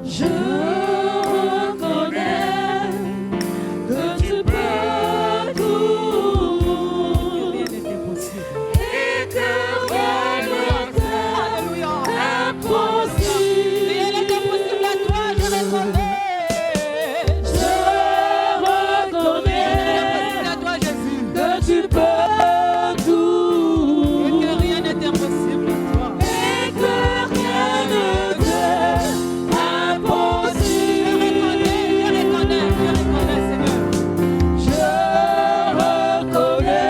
Je reconnais que tu peux tout et que rien n'est impossible. Rien n'est impossible à toi, je reconnais. Je reconnais à toi, Jésus, que tu peux tout et que rien n'est impossible à toi. Et que rien n'est impossible. Je reconnais, Seigneur. Je reconnais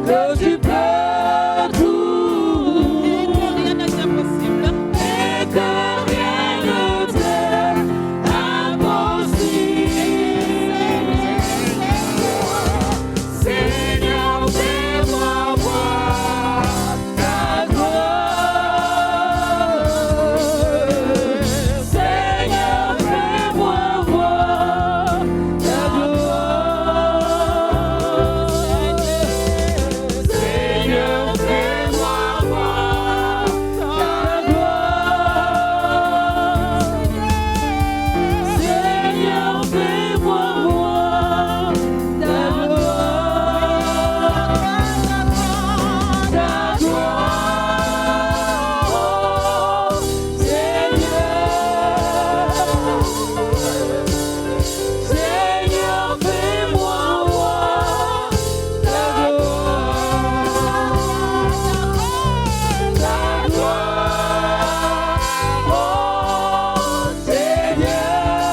que tu peux tout et que rien n'est impossible. Et que rien n'est impossible. Seigneur, fais-moi voir ta gloire. Seigneur, fais-moi voir ta gloire. Seigneur, fais-moi voir ta gloire. Seigneur, fais-moi voir ta gloire. Ta gloire, Seigneur, fais-moi voir ta gloire.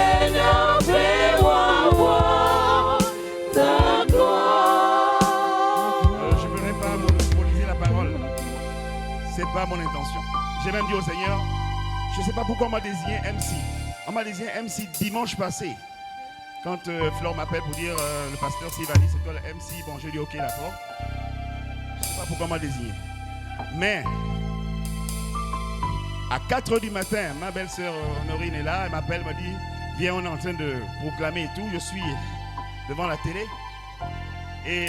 Oh Seigneur, fais-moi voir ta gloire. Je ne voudrais pas monopoliser la parole. Ce n'est pas mon intention. J'ai même dit au Seigneur, je ne sais pas pourquoi on m'a désigné MC. On m'a désigné MC dimanche passé. Quand Flore m'appelle pour dire le pasteur Sylvanie, c'est toi le MC. Bon, je dis ok, d'accord. Je ne sais pas pourquoi on m'a désigné. Mais à 4h du matin, ma belle-sœur Honorine est là. Elle m'appelle, elle m'a dit, viens, on est en train de proclamer et tout. Je suis devant la télé. Et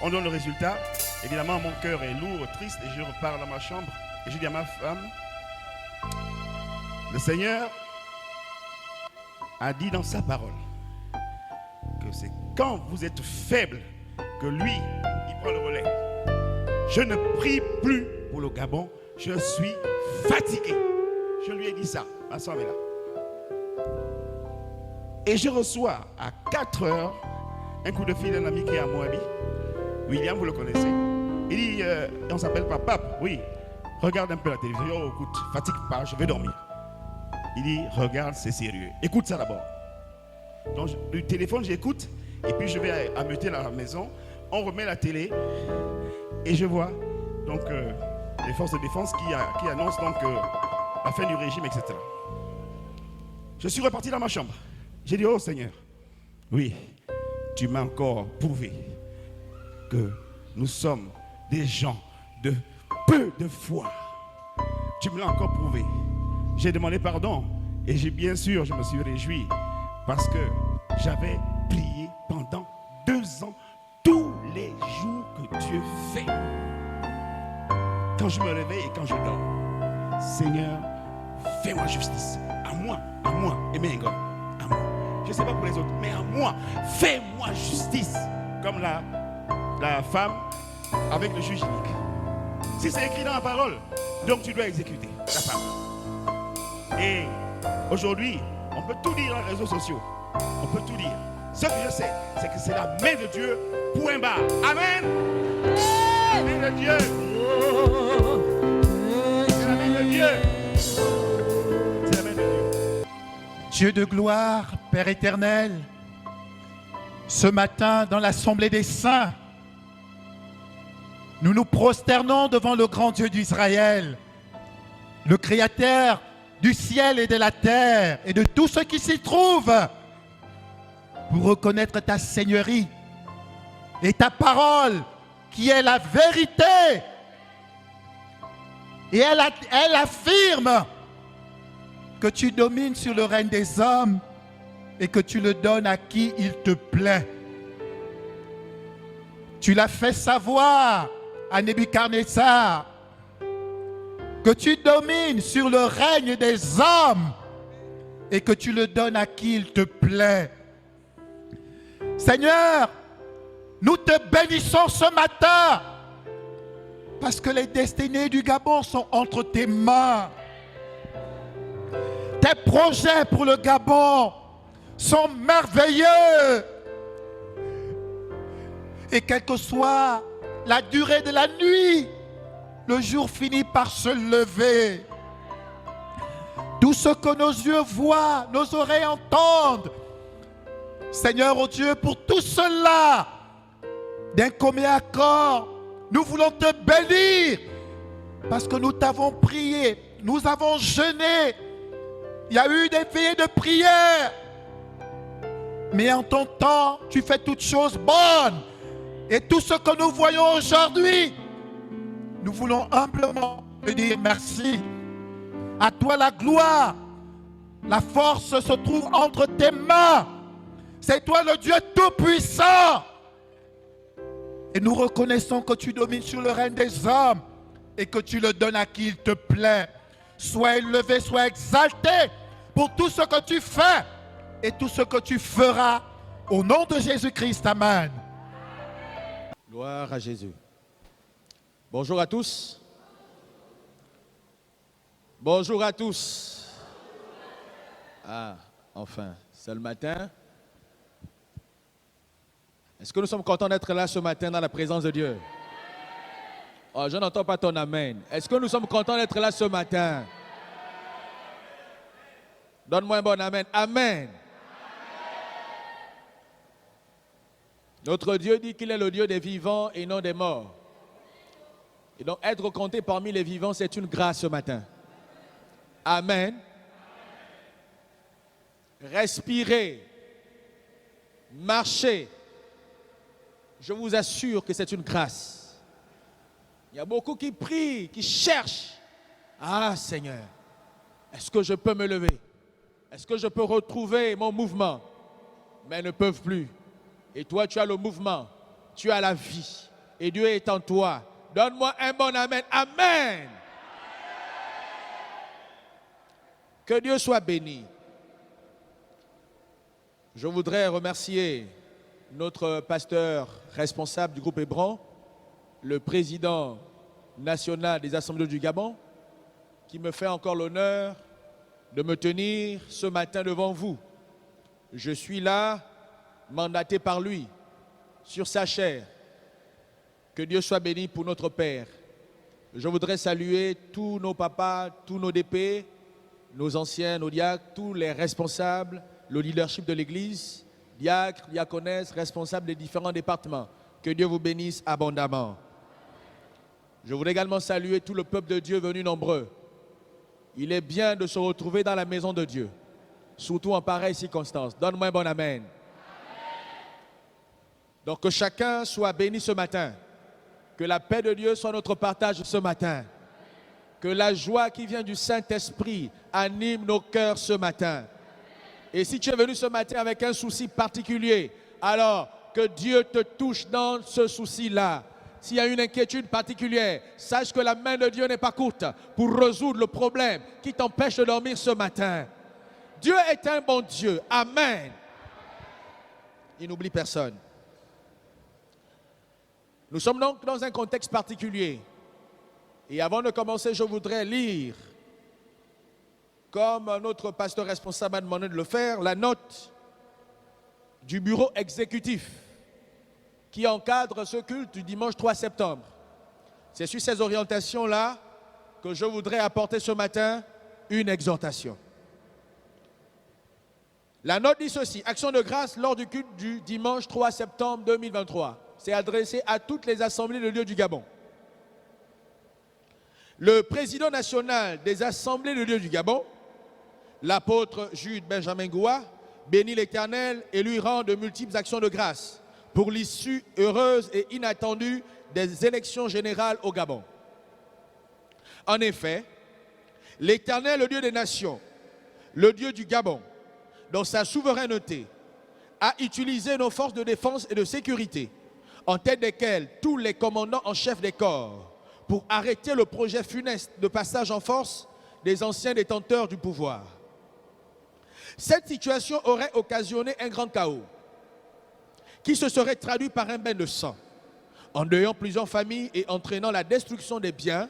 on donne le résultat. Évidemment, mon cœur est lourd, triste, et je repars dans ma chambre. Et je dis à ma femme, le Seigneur a dit dans sa parole que c'est quand vous êtes faible que lui, il prend le relais. Je ne prie plus pour le Gabon, je suis fatigué. Je lui ai dit ça, ma soeur est là. Et je reçois à 4h un coup de fil d'un ami qui est à Moabi. William, vous le connaissez. Il dit, on s'appelle pas Pape. Oui, regarde un peu la télévision. Oh, écoute, fatigue pas, je vais dormir. Il dit, regarde, c'est sérieux. Écoute ça d'abord. Donc, le téléphone, j'écoute. Et puis, je vais ameuter la maison. On remet la télé. Et je vois, donc, les forces de défense qui annoncent donc la fin du régime, etc. Je suis reparti dans ma chambre. J'ai dit, oh Seigneur, oui, tu m'as encore prouvé que nous sommes des gens de peu de foi. Tu me l'as encore prouvé. J'ai demandé pardon et bien sûr, je me suis réjoui parce que j'avais prié pendant 2 ans tous les jours que Dieu fait. Quand je me réveille et quand je dors, Seigneur, fais-moi justice. À moi, et mes gars, à moi. Je ne sais pas pour les autres, mais à moi, fais-moi justice. Comme la femme avec le juge unique. Si c'est écrit dans la parole, donc tu dois exécuter ta parole. Et aujourd'hui, on peut tout dire dans les réseaux sociaux. On peut tout dire. Ce que je sais, c'est que c'est la main de Dieu, point barre. Amen. La main de Dieu. C'est la main de Dieu. C'est la main de Dieu. Dieu de gloire, Père éternel, ce matin dans l'assemblée des saints, nous nous prosternons devant le grand Dieu d'Israël, le Créateur du ciel et de la terre et de tout ce qui s'y trouve, pour reconnaître ta seigneurie et ta parole qui est la vérité. Et elle affirme que tu domines sur le règne des hommes et que tu le donnes à qui il te plaît. Tu l'as fait savoir à Nebuchadnezzar que tu domines sur le règne des hommes et que tu le donnes à qui il te plaît. Seigneur, nous te bénissons ce matin parce que les destinées du Gabon sont entre tes mains. Tes projets pour le Gabon sont merveilleux. Et quelle que soit la durée de la nuit, le jour finit par se lever. Tout ce que nos yeux voient, nos oreilles entendent. Seigneur, oh Dieu, pour tout cela, d'un commun accord, nous voulons te bénir parce que nous t'avons prié, nous avons jeûné. Il y a eu des veillées de prière. Mais en ton temps, tu fais toutes choses bonnes. Et tout ce que nous voyons aujourd'hui, nous voulons humblement te dire merci. À toi la gloire. La force se trouve entre tes mains. C'est toi le Dieu tout-puissant. Et nous reconnaissons que tu domines sur le règne des hommes et que tu le donnes à qui il te plaît. Sois élevé, sois exalté pour tout ce que tu fais et tout ce que tu feras. Au nom de Jésus-Christ, amen. Gloire à Jésus. Bonjour à tous. Bonjour à tous. Ah, enfin, c'est le matin. Est-ce que nous sommes contents d'être là ce matin dans la présence de Dieu? Oh, je n'entends pas ton amen. Est-ce que nous sommes contents d'être là ce matin? Donne-moi un bon amen. Amen. Notre Dieu dit qu'il est le Dieu des vivants et non des morts. Et donc être compté parmi les vivants, c'est une grâce ce matin. Amen. Respirer, marcher, je vous assure que c'est une grâce. Il y a beaucoup qui prient, qui cherchent. Ah Seigneur, est-ce que je peux me lever? Est-ce que je peux retrouver mon mouvement? Mais ne peuvent plus. Et toi, tu as le mouvement, tu as la vie. Et Dieu est en toi. Donne-moi un bon amen. Amen. Que Dieu soit béni. Je voudrais remercier notre pasteur responsable du groupe Hébron, le président national des assemblées du Gabon, qui me fait encore l'honneur de me tenir ce matin devant vous. Je suis là, mandaté par lui, sur sa chair. Que Dieu soit béni pour notre Père. Je voudrais saluer tous nos papas, tous nos DP, nos anciens, nos diacres, tous les responsables, le leadership de l'Église, diacres, diaconesses, responsables des différents départements. Que Dieu vous bénisse abondamment. Je voudrais également saluer tout le peuple de Dieu venu nombreux. Il est bien de se retrouver dans la maison de Dieu, surtout en pareille circonstance. Donne-moi un bon amen. Donc que chacun soit béni ce matin. Que la paix de Dieu soit notre partage ce matin. Que la joie qui vient du Saint-Esprit anime nos cœurs ce matin. Et si tu es venu ce matin avec un souci particulier, alors que Dieu te touche dans ce souci-là. S'il y a une inquiétude particulière, sache que la main de Dieu n'est pas courte pour résoudre le problème qui t'empêche de dormir ce matin. Dieu est un bon Dieu. Amen. Il n'oublie personne. Nous sommes donc dans un contexte particulier. Et avant de commencer, je voudrais lire, comme notre pasteur responsable m'a demandé de le faire, la note du bureau exécutif qui encadre ce culte du dimanche 3 septembre. C'est sur ces orientations-là que je voudrais apporter ce matin une exhortation. La note dit ceci: action de grâce lors du culte du dimanche 3 septembre 2023. C'est adressé à toutes les assemblées de Dieu du Gabon. Le président national des assemblées de Dieu du Gabon, l'apôtre Jude Benjamin Goua, bénit l'Éternel et lui rend de multiples actions de grâce pour l'issue heureuse et inattendue des élections générales au Gabon. En effet, l'Éternel, le Dieu des nations, le Dieu du Gabon, dans sa souveraineté, a utilisé nos forces de défense et de sécurité, en tête desquelles tous les commandants en chef des corps, pour arrêter le projet funeste de passage en force des anciens détenteurs du pouvoir. Cette situation aurait occasionné un grand chaos qui se serait traduit par un bain de sang, endeuillant plusieurs familles et entraînant la destruction des biens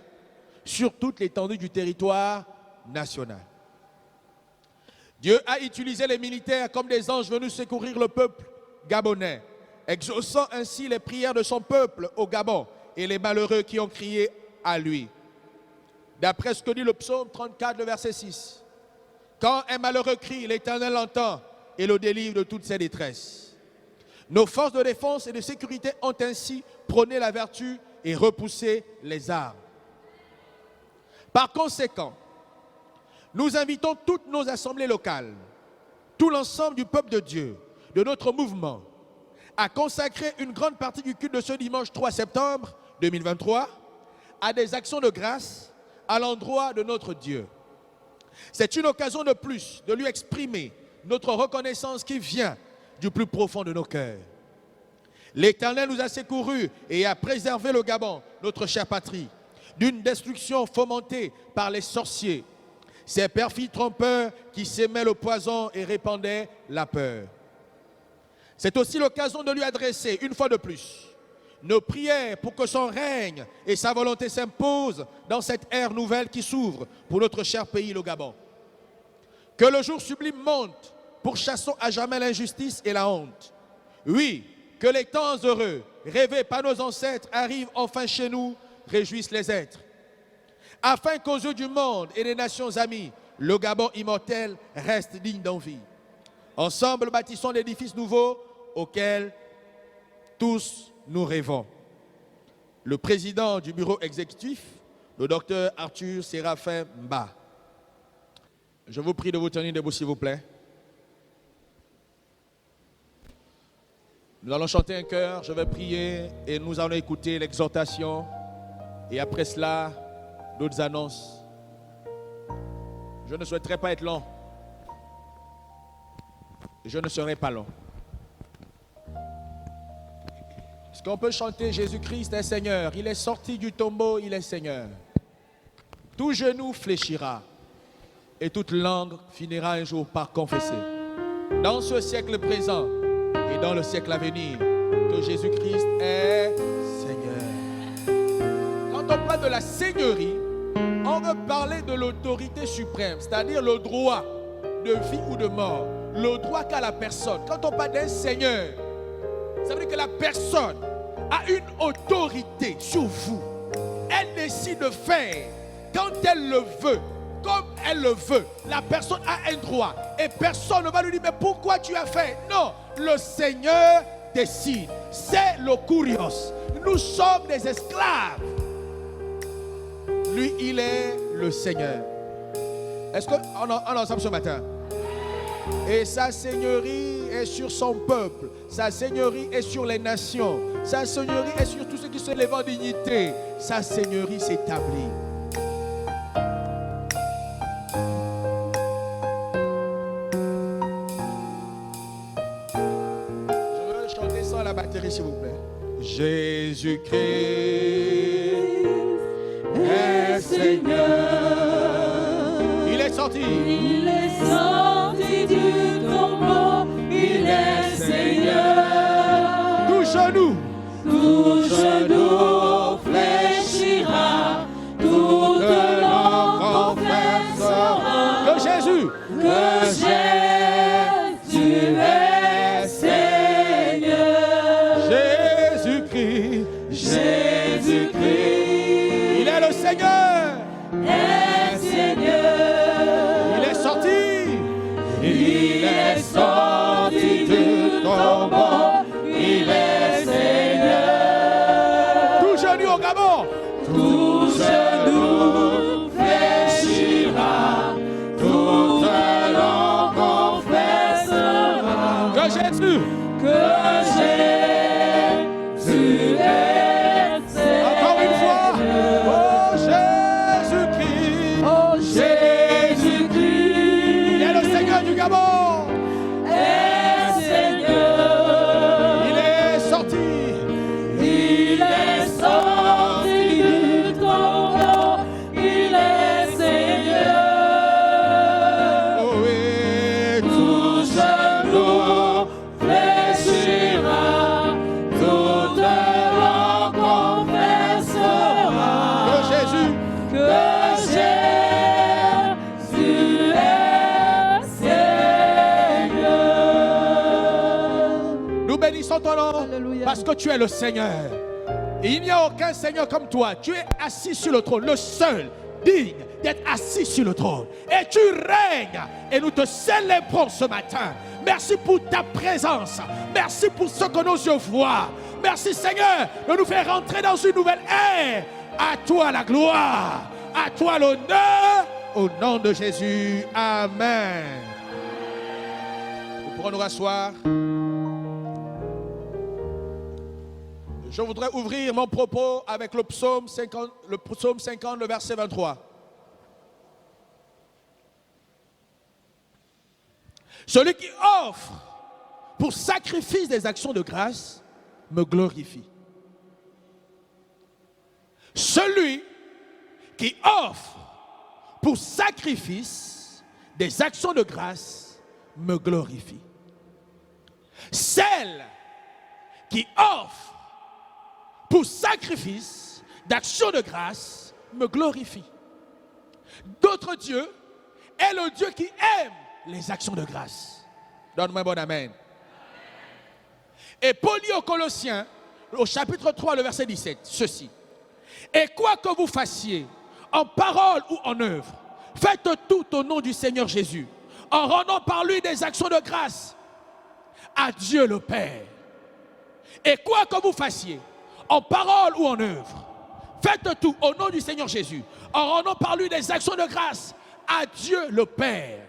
sur toute l'étendue du territoire national. Dieu a utilisé les militaires comme des anges venus secourir le peuple gabonais, exaucant ainsi les prières de son peuple au Gabon et les malheureux qui ont crié à lui. D'après ce que dit le psaume 34, le verset 6, « Quand un malheureux crie, l'Éternel l'entend et le délivre de toutes ses détresses. » Nos forces de défense et de sécurité ont ainsi prôné la vertu et repoussé les armes. Par conséquent, nous invitons toutes nos assemblées locales, tout l'ensemble du peuple de Dieu, de notre mouvement, à consacrer une grande partie du culte de ce dimanche 3 septembre 2023 à des actions de grâce à l'endroit de notre Dieu. C'est une occasion de plus de lui exprimer notre reconnaissance qui vient du plus profond de nos cœurs. L'Éternel nous a secourus et a préservé le Gabon, notre chère patrie, d'une destruction fomentée par les sorciers, ces perfides trompeurs qui sémaient le poison et répandaient la peur. C'est aussi l'occasion de lui adresser, une fois de plus, nos prières pour que son règne et sa volonté s'imposent dans cette ère nouvelle qui s'ouvre pour notre cher pays, le Gabon. Que le jour sublime monte pour chasser à jamais l'injustice et la honte. Oui, que les temps heureux, rêvés par nos ancêtres, arrivent enfin chez nous, réjouissent les êtres. Afin qu'aux yeux du monde et des nations amies, le Gabon immortel reste digne d'envie. Ensemble, bâtissons l'édifice nouveau auquel tous nous rêvons. Le président du bureau exécutif, le docteur Arthur Séraphin Mba. Je vous prie de vous tenir debout, s'il vous plaît. Nous allons chanter un chœur, je vais prier et nous allons écouter l'exhortation. Et après cela, d'autres annonces. Je ne souhaiterais pas être long. Je ne serai pas long. Est-ce qu'on peut chanter Jésus-Christ est Seigneur? Il est sorti du tombeau, il est Seigneur. Tout genou fléchira et toute langue finira un jour par confesser. Dans ce siècle présent et dans le siècle à venir, que Jésus-Christ est Seigneur. Quand on parle de la seigneurie, on veut parler de l'autorité suprême, c'est-à-dire le droit de vie ou de mort, le droit qu'a la personne. Quand on parle d'un Seigneur, ça veut dire que la personne a une autorité sur vous. Elle décide de faire quand elle le veut, comme elle le veut. La personne a un droit et personne ne va lui dire mais pourquoi tu as fait? Non, le Seigneur décide. C'est le kurios. Nous sommes des esclaves. Lui, il est le Seigneur. Est-ce qu'on est ensemble ce matin? Et sa seigneurie est sur son peuple. Sa seigneurie est sur les nations. Sa seigneurie est sur tous ceux qui se lèvent en dignité. Sa seigneurie s'établit. Je veux chanter sans la batterie, s'il vous plaît. Jésus-Christ est Seigneur. Il est sorti. Il est sorti du tombeau, il est Seigneur. Tout genou fléchira, toute langue confessera que Jésus est Seigneur. Jésus-Christ, il est le Seigneur. Est Seigneur. Il est sorti. Il est sorti du tombeau, il est Seigneur. Tout genou au Gabon. Tout genou fléchira, toute langue confessera Que Jésus est Seigneur. Encore une fois. Oh Jésus-Christ. Oh Jésus-Christ, Il est le Seigneur du Gabon. est Seigneur. Il est sorti. Il est sorti du tombeau. bénissons ton nom Alléluia. parce que tu es le Seigneur. Et il n'y a aucun Seigneur comme toi. Tu es assis sur le trône, le seul digne d'être assis sur le trône. Et tu règnes. Et nous te célébrons ce matin. Merci pour ta présence. Merci pour ce que nos yeux voient. Merci Seigneur de nous faire rentrer dans une nouvelle ère. À toi la gloire. À toi l'honneur. Au nom de Jésus. Amen. Nous pourrons nous rasseoir. Je voudrais ouvrir mon propos avec le psaume 50, le verset 23. Celui qui offre pour sacrifice des actions de grâce me glorifie. Celui qui offre pour sacrifice des actions de grâce me glorifie. Celle qui offre pour sacrifice d'action de grâce me glorifie. D'autres dieux est le Dieu qui aime les actions de grâce. Donne-moi un bon amen. Et Paul dit aux Colossiens, au chapitre 3, le verset 17, ceci. Et quoi que vous fassiez, en parole ou en œuvre, faites tout au nom du Seigneur Jésus, en rendant par lui des actions de grâce à Dieu le Père. Et quoi que vous fassiez, en parole ou en œuvre, faites tout au nom du Seigneur Jésus, en rendant par lui des actions de grâce à Dieu le Père.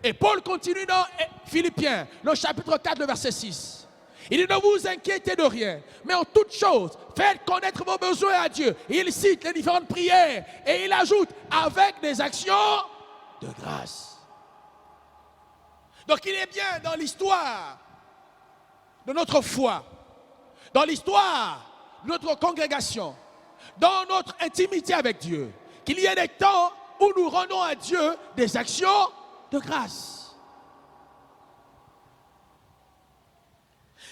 Et Paul continue dans Philippiens, le chapitre 4, le verset 6. Il dit, ne vous inquiétez de rien, mais en toute chose, faites connaître vos besoins à Dieu. Et il cite les différentes prières et il ajoute, avec des actions de grâce. Donc il est bien dans l'histoire de notre foi, dans l'histoire de notre congrégation, dans notre intimité avec Dieu, qu'il y ait des temps où nous rendons à Dieu des actions de grâce.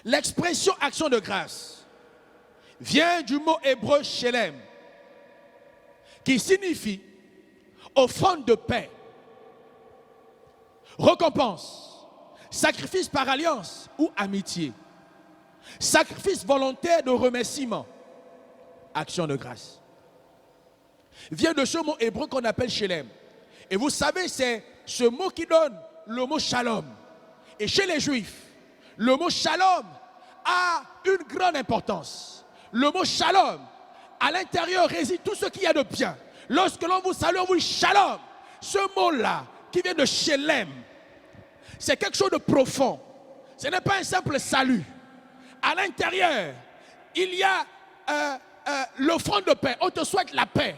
L'expression action de grâce vient du mot hébreu shelem, qui signifie offrande de paix, récompense, sacrifice par alliance ou amitié, sacrifice volontaire de remerciement, action de grâce. Vient de ce mot hébreu qu'on appelle shelem. Et vous savez, c'est ce mot qui donne le mot shalom. Et chez les Juifs, le mot shalom a une grande importance. Le mot shalom, à l'intérieur réside tout ce qu'il y a de bien. Lorsque l'on vous salue, on vous dit shalom. Ce mot-là, qui vient de shelem, c'est quelque chose de profond. Ce n'est pas un simple salut. À l'intérieur, il y a l'offrande de paix. On te souhaite la paix.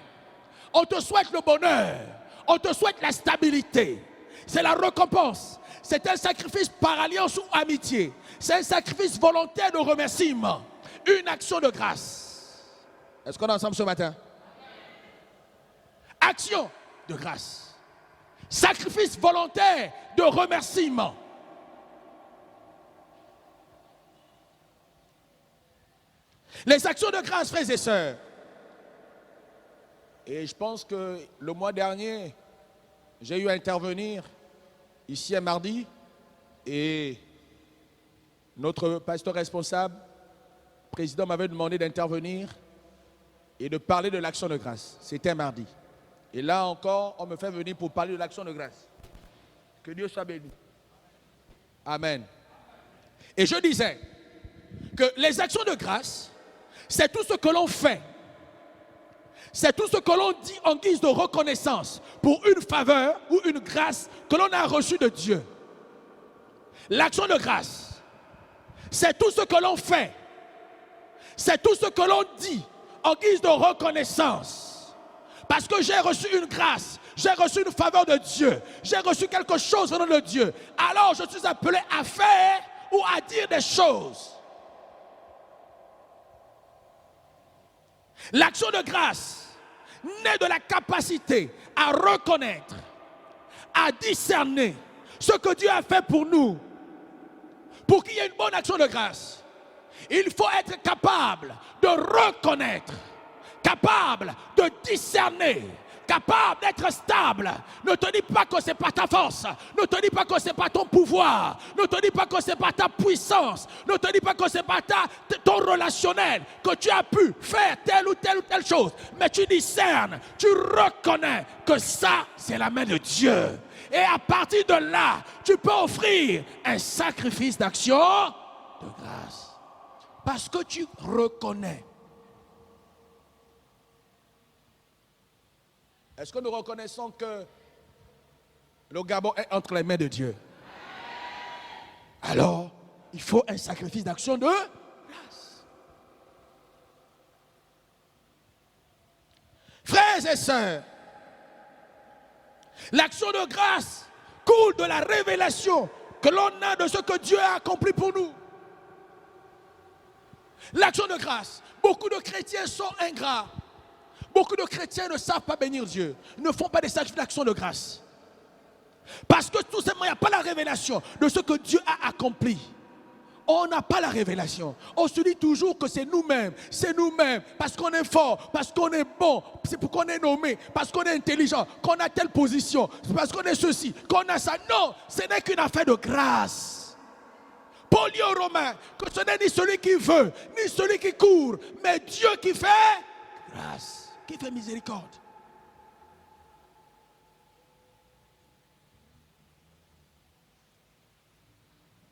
On te souhaite le bonheur. On te souhaite la stabilité. C'est la récompense. C'est un sacrifice par alliance ou amitié. C'est un sacrifice volontaire de remerciement. Une action de grâce. Est-ce qu'on est ensemble ce matin? Action de grâce. Sacrifice volontaire de remerciement. Les actions de grâce, frères et sœurs. Et je pense que le mois dernier, j'ai eu à intervenir ici un mardi et notre pasteur responsable, président, m'avait demandé d'intervenir et de parler de l'action de grâce. C'était un mardi. Et là encore, on me fait venir pour parler de l'action de grâce. Que Dieu soit béni. Amen. Et je disais que les actions de grâce, c'est tout ce que l'on fait. C'est tout ce que l'on dit en guise de reconnaissance pour une faveur ou une grâce que l'on a reçue de Dieu. L'action de grâce, c'est tout ce que l'on fait. C'est tout ce que l'on dit en guise de reconnaissance. Parce que j'ai reçu une grâce, j'ai reçu une faveur de Dieu, j'ai reçu quelque chose venant de Dieu. Alors je suis appelé à faire ou à dire des choses. L'action de grâce naît de la capacité à reconnaître, à discerner ce que Dieu a fait pour nous. Pour qu'il y ait une bonne action de grâce, il faut être capable de reconnaître, capable de discerner, capable d'être stable. Ne te dis pas que ce n'est pas ta force. Ne te dis pas que ce n'est pas ton pouvoir. Ne te dis pas que ce n'est pas ta puissance. Ne te dis pas que ce n'est pas ton relationnel, que tu as pu faire telle ou telle chose. Mais tu discernes, tu reconnais que ça, c'est la main de Dieu. Et à partir de là, tu peux offrir un sacrifice d'action de grâce. Parce que tu reconnais. Est-ce que nous reconnaissons que le Gabon est entre les mains de Dieu? Alors, il faut un sacrifice d'action de grâce. Frères et sœurs, l'action de grâce coule de la révélation que l'on a de ce que Dieu a accompli pour nous. L'action de grâce. Beaucoup de chrétiens sont ingrats. Beaucoup de chrétiens ne savent pas bénir Dieu. Ils ne font pas des sacrifices d'action de grâce. Parce que tout simplement, il n'y a pas la révélation de ce que Dieu a accompli. On n'a pas la révélation. On se dit toujours que c'est nous-mêmes, parce qu'on est fort, parce qu'on est bon, c'est pour qu'on est nommé, parce qu'on est intelligent, qu'on a telle position, c'est parce qu'on est ceci, qu'on a ça. Non, ce n'est qu'une affaire de grâce. Paul dit aux Romains que ce n'est ni celui qui veut, ni celui qui court, mais Dieu qui fait grâce, qui fait miséricorde.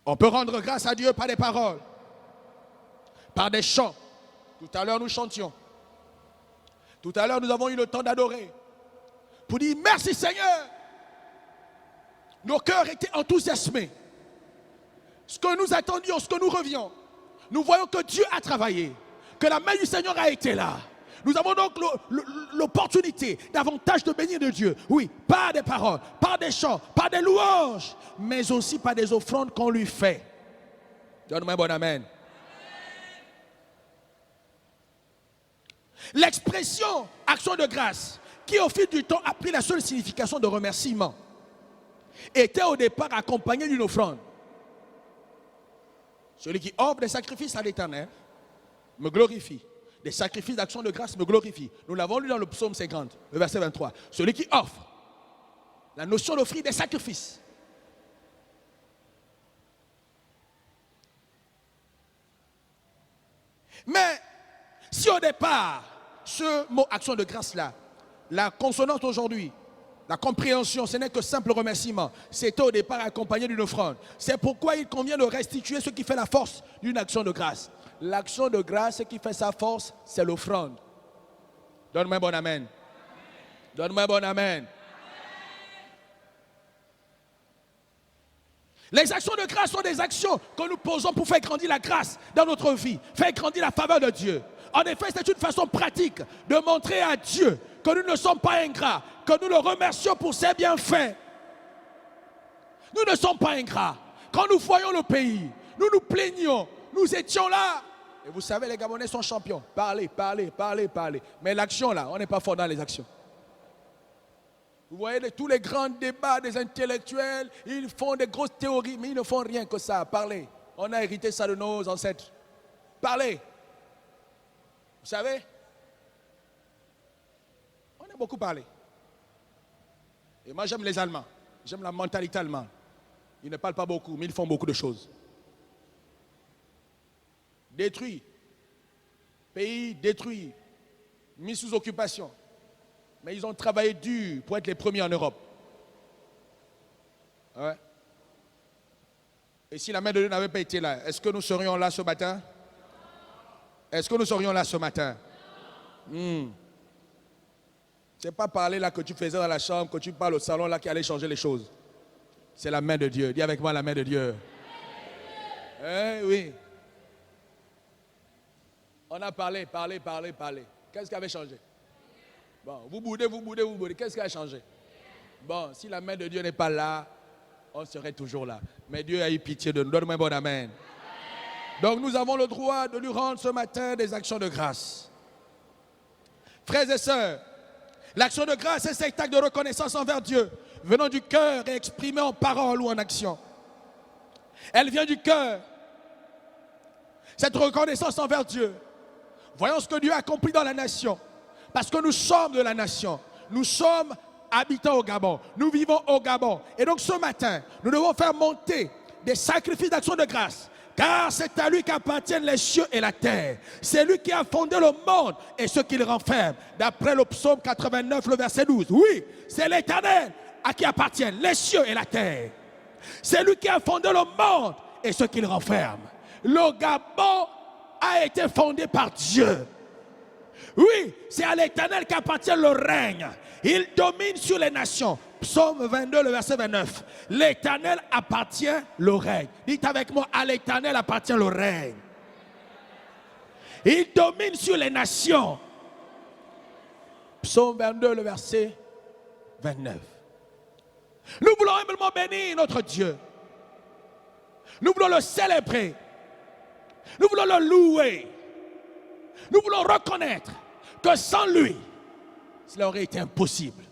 On peut rendre grâce à Dieu par des paroles, par des chants. Tout à l'heure, nous chantions. Tout à l'heure, nous avons eu le temps d'adorer. Pour dire merci Seigneur. Nos cœurs étaient enthousiasmés. Ce que nous attendions, ce que nous revions. Nous voyons que Dieu a travaillé. Que la main du Seigneur a été là. Nous avons donc l'opportunité davantage de bénir de Dieu. Oui, par des paroles, par des chants, par des louanges, mais aussi par des offrandes qu'on lui fait. Donne-moi un bon amen. L'expression action de grâce, qui au fil du temps a pris la seule signification de remerciement, était au départ accompagnée d'une offrande. Celui qui offre des sacrifices à l'Éternel me glorifie. Des sacrifices d'action de grâce me glorifient. Nous l'avons lu dans le psaume 50, le verset 23. Celui qui offre, la notion d'offrir des sacrifices. Mais si au départ, ce mot action de grâce-là, la consonance aujourd'hui, la compréhension, ce n'est que simple remerciement. C'était au départ accompagné d'une offrande. C'est pourquoi il convient de restituer ce qui fait la force d'une action de grâce. L'action de grâce, ce qui fait sa force, c'est l'offrande. Donne-moi un bon amen. Donne-moi un bon amen. Les actions de grâce sont des actions que nous posons pour faire grandir la grâce dans notre vie, faire grandir la faveur de Dieu. En effet, c'est une façon pratique de montrer à Dieu que nous ne sommes pas ingrats, que nous le remercions pour ses bienfaits. Nous ne sommes pas ingrats. Quand nous voyons le pays, nous nous plaignons, nous étions là. Et vous savez, les Gabonais sont champions. Parlez. Mais l'action là, on n'est pas fort dans les actions. Vous voyez tous les grands débats des intellectuels, ils font des grosses théories, mais ils ne font rien que ça. Parlez. On a hérité ça de nos ancêtres. Parlez. Vous savez, on a beaucoup parlé. Et moi, j'aime les Allemands. J'aime la mentalité allemande. Ils ne parlent pas beaucoup, mais ils font beaucoup de choses. Détruit. Pays détruit. Mis sous occupation. Mais ils ont travaillé dur pour être les premiers en Europe. Ouais. Et si la main de Dieu n'avait pas été là, est-ce que nous serions là ce matin? Est-ce que nous serions là ce matin? C'est pas parler là que tu faisais dans la chambre, que tu parles au salon là qui allait changer les choses. C'est la main de Dieu. Dis avec moi la main de Dieu. Oui. On a parlé. Qu'est-ce qui avait changé? Bon, vous boudez. Qu'est-ce qui a changé? Bon, si la main de Dieu n'est pas là, on serait toujours là. Mais Dieu a eu pitié de nous. Donne-moi un bon amen. Donc nous avons le droit de lui rendre ce matin des actions de grâce. Frères et sœurs, l'action de grâce est cet acte de reconnaissance envers Dieu, venant du cœur et exprimé en parole ou en action. Elle vient du cœur. Cette reconnaissance envers Dieu. Voyons ce que Dieu a accompli dans la nation. Parce que nous sommes de la nation. nous sommes habitants au Gabon. Nous vivons au Gabon. Et donc ce matin, nous devons faire monter des sacrifices d'action de grâce. Car c'est à lui qu'appartiennent les cieux et la terre. C'est lui qui a fondé le monde et ce qu'il renferme. D'après le psaume 89, le verset 12. Oui, c'est l'Éternel à qui appartiennent les cieux et la terre. C'est lui qui a fondé le monde et ce qu'il renferme. Le Gabon a été fondé par Dieu. Oui, c'est à l'Éternel qu'appartient le règne. Il domine sur les nations. Psaume 22, le verset 29. L'Éternel appartient le règne. Dites avec moi, à l'Éternel appartient le règne. Il domine sur les nations. Psaume 22, le verset 29. Nous voulons humblement bénir notre Dieu. Nous voulons le célébrer. Nous voulons le louer. Nous voulons reconnaître que sans lui, cela aurait été impossible.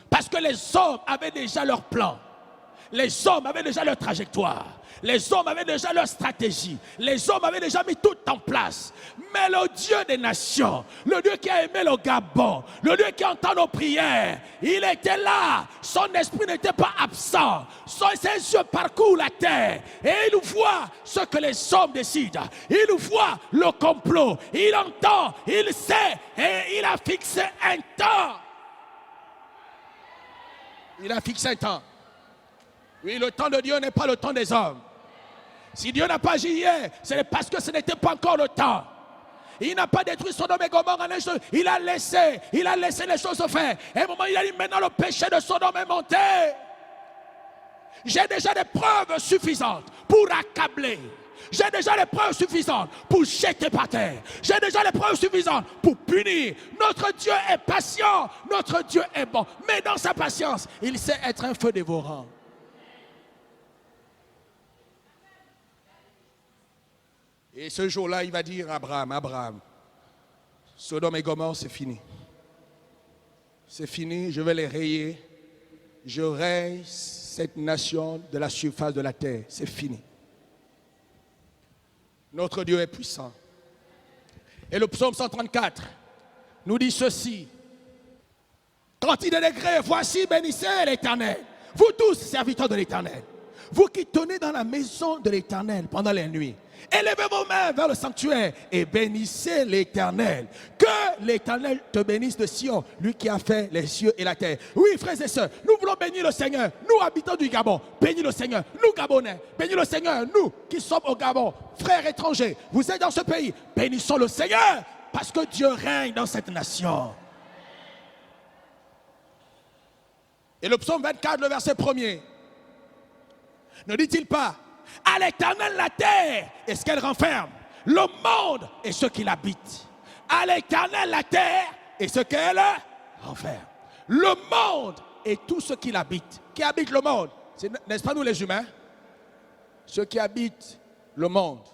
Parce que les hommes avaient déjà leur plan. Les hommes avaient déjà leur trajectoire. Les hommes avaient déjà leur stratégie. Les hommes avaient déjà mis tout en place. Mais le Dieu des nations, le Dieu qui a aimé le Gabon, le Dieu qui entend nos prières, il était là. Son esprit n'était pas absent. Ses yeux parcourent la terre. Et il voit ce que les hommes décident. Il voit le complot. Il entend, il sait. Et il a fixé un temps. Il a fixé un temps. Oui, le temps de Dieu n'est pas le temps des hommes. Si Dieu n'a pas agi hier, c'est parce que ce n'était pas encore le temps. Il n'a pas détruit Sodome et Gomorrhe en un jour. Il a laissé les choses se faire. Et à un moment, il a dit, maintenant le péché de Sodome est monté. J'ai déjà des preuves suffisantes pour accabler. J'ai déjà les preuves suffisantes pour jeter par terre. J'ai déjà les preuves suffisantes pour punir. Notre Dieu est patient. Notre Dieu est bon. Mais dans sa patience, il sait être un feu dévorant. Et ce jour-là, il va dire à Abraham, Sodome et Gomorrhe, c'est fini. C'est fini, je vais les rayer. Je raye cette nation de la surface de la terre. C'est fini. Notre Dieu est puissant. Et le psaume 134 nous dit ceci. Quand il est décret, voici, bénissez l'Éternel. Vous tous, serviteurs de l'Éternel. Vous qui tenez dans la maison de l'Éternel pendant les nuits. Élevez vos mains vers le sanctuaire et bénissez l'Éternel. Que l'Éternel te bénisse de Sion, lui qui a fait les cieux et la terre. Oui, frères et sœurs, nous voulons bénir le Seigneur. Nous, habitants du Gabon, bénis le Seigneur. Nous, Gabonais, bénis le Seigneur. Nous qui sommes au Gabon, frères étrangers, vous êtes dans ce pays, bénissons le Seigneur parce que Dieu règne dans cette nation. Et le psaume 24, le verset 1er, ne dit-il pas, à l'Éternel la terre et ce qu'elle renferme, le monde et ce qu'il habite. À l'Éternel la terre et ce qu'elle renferme. Le monde et tout ce qu'il habite. Qui habite le monde? N'est-ce pas nous les humains? Ceux qui habitent le monde.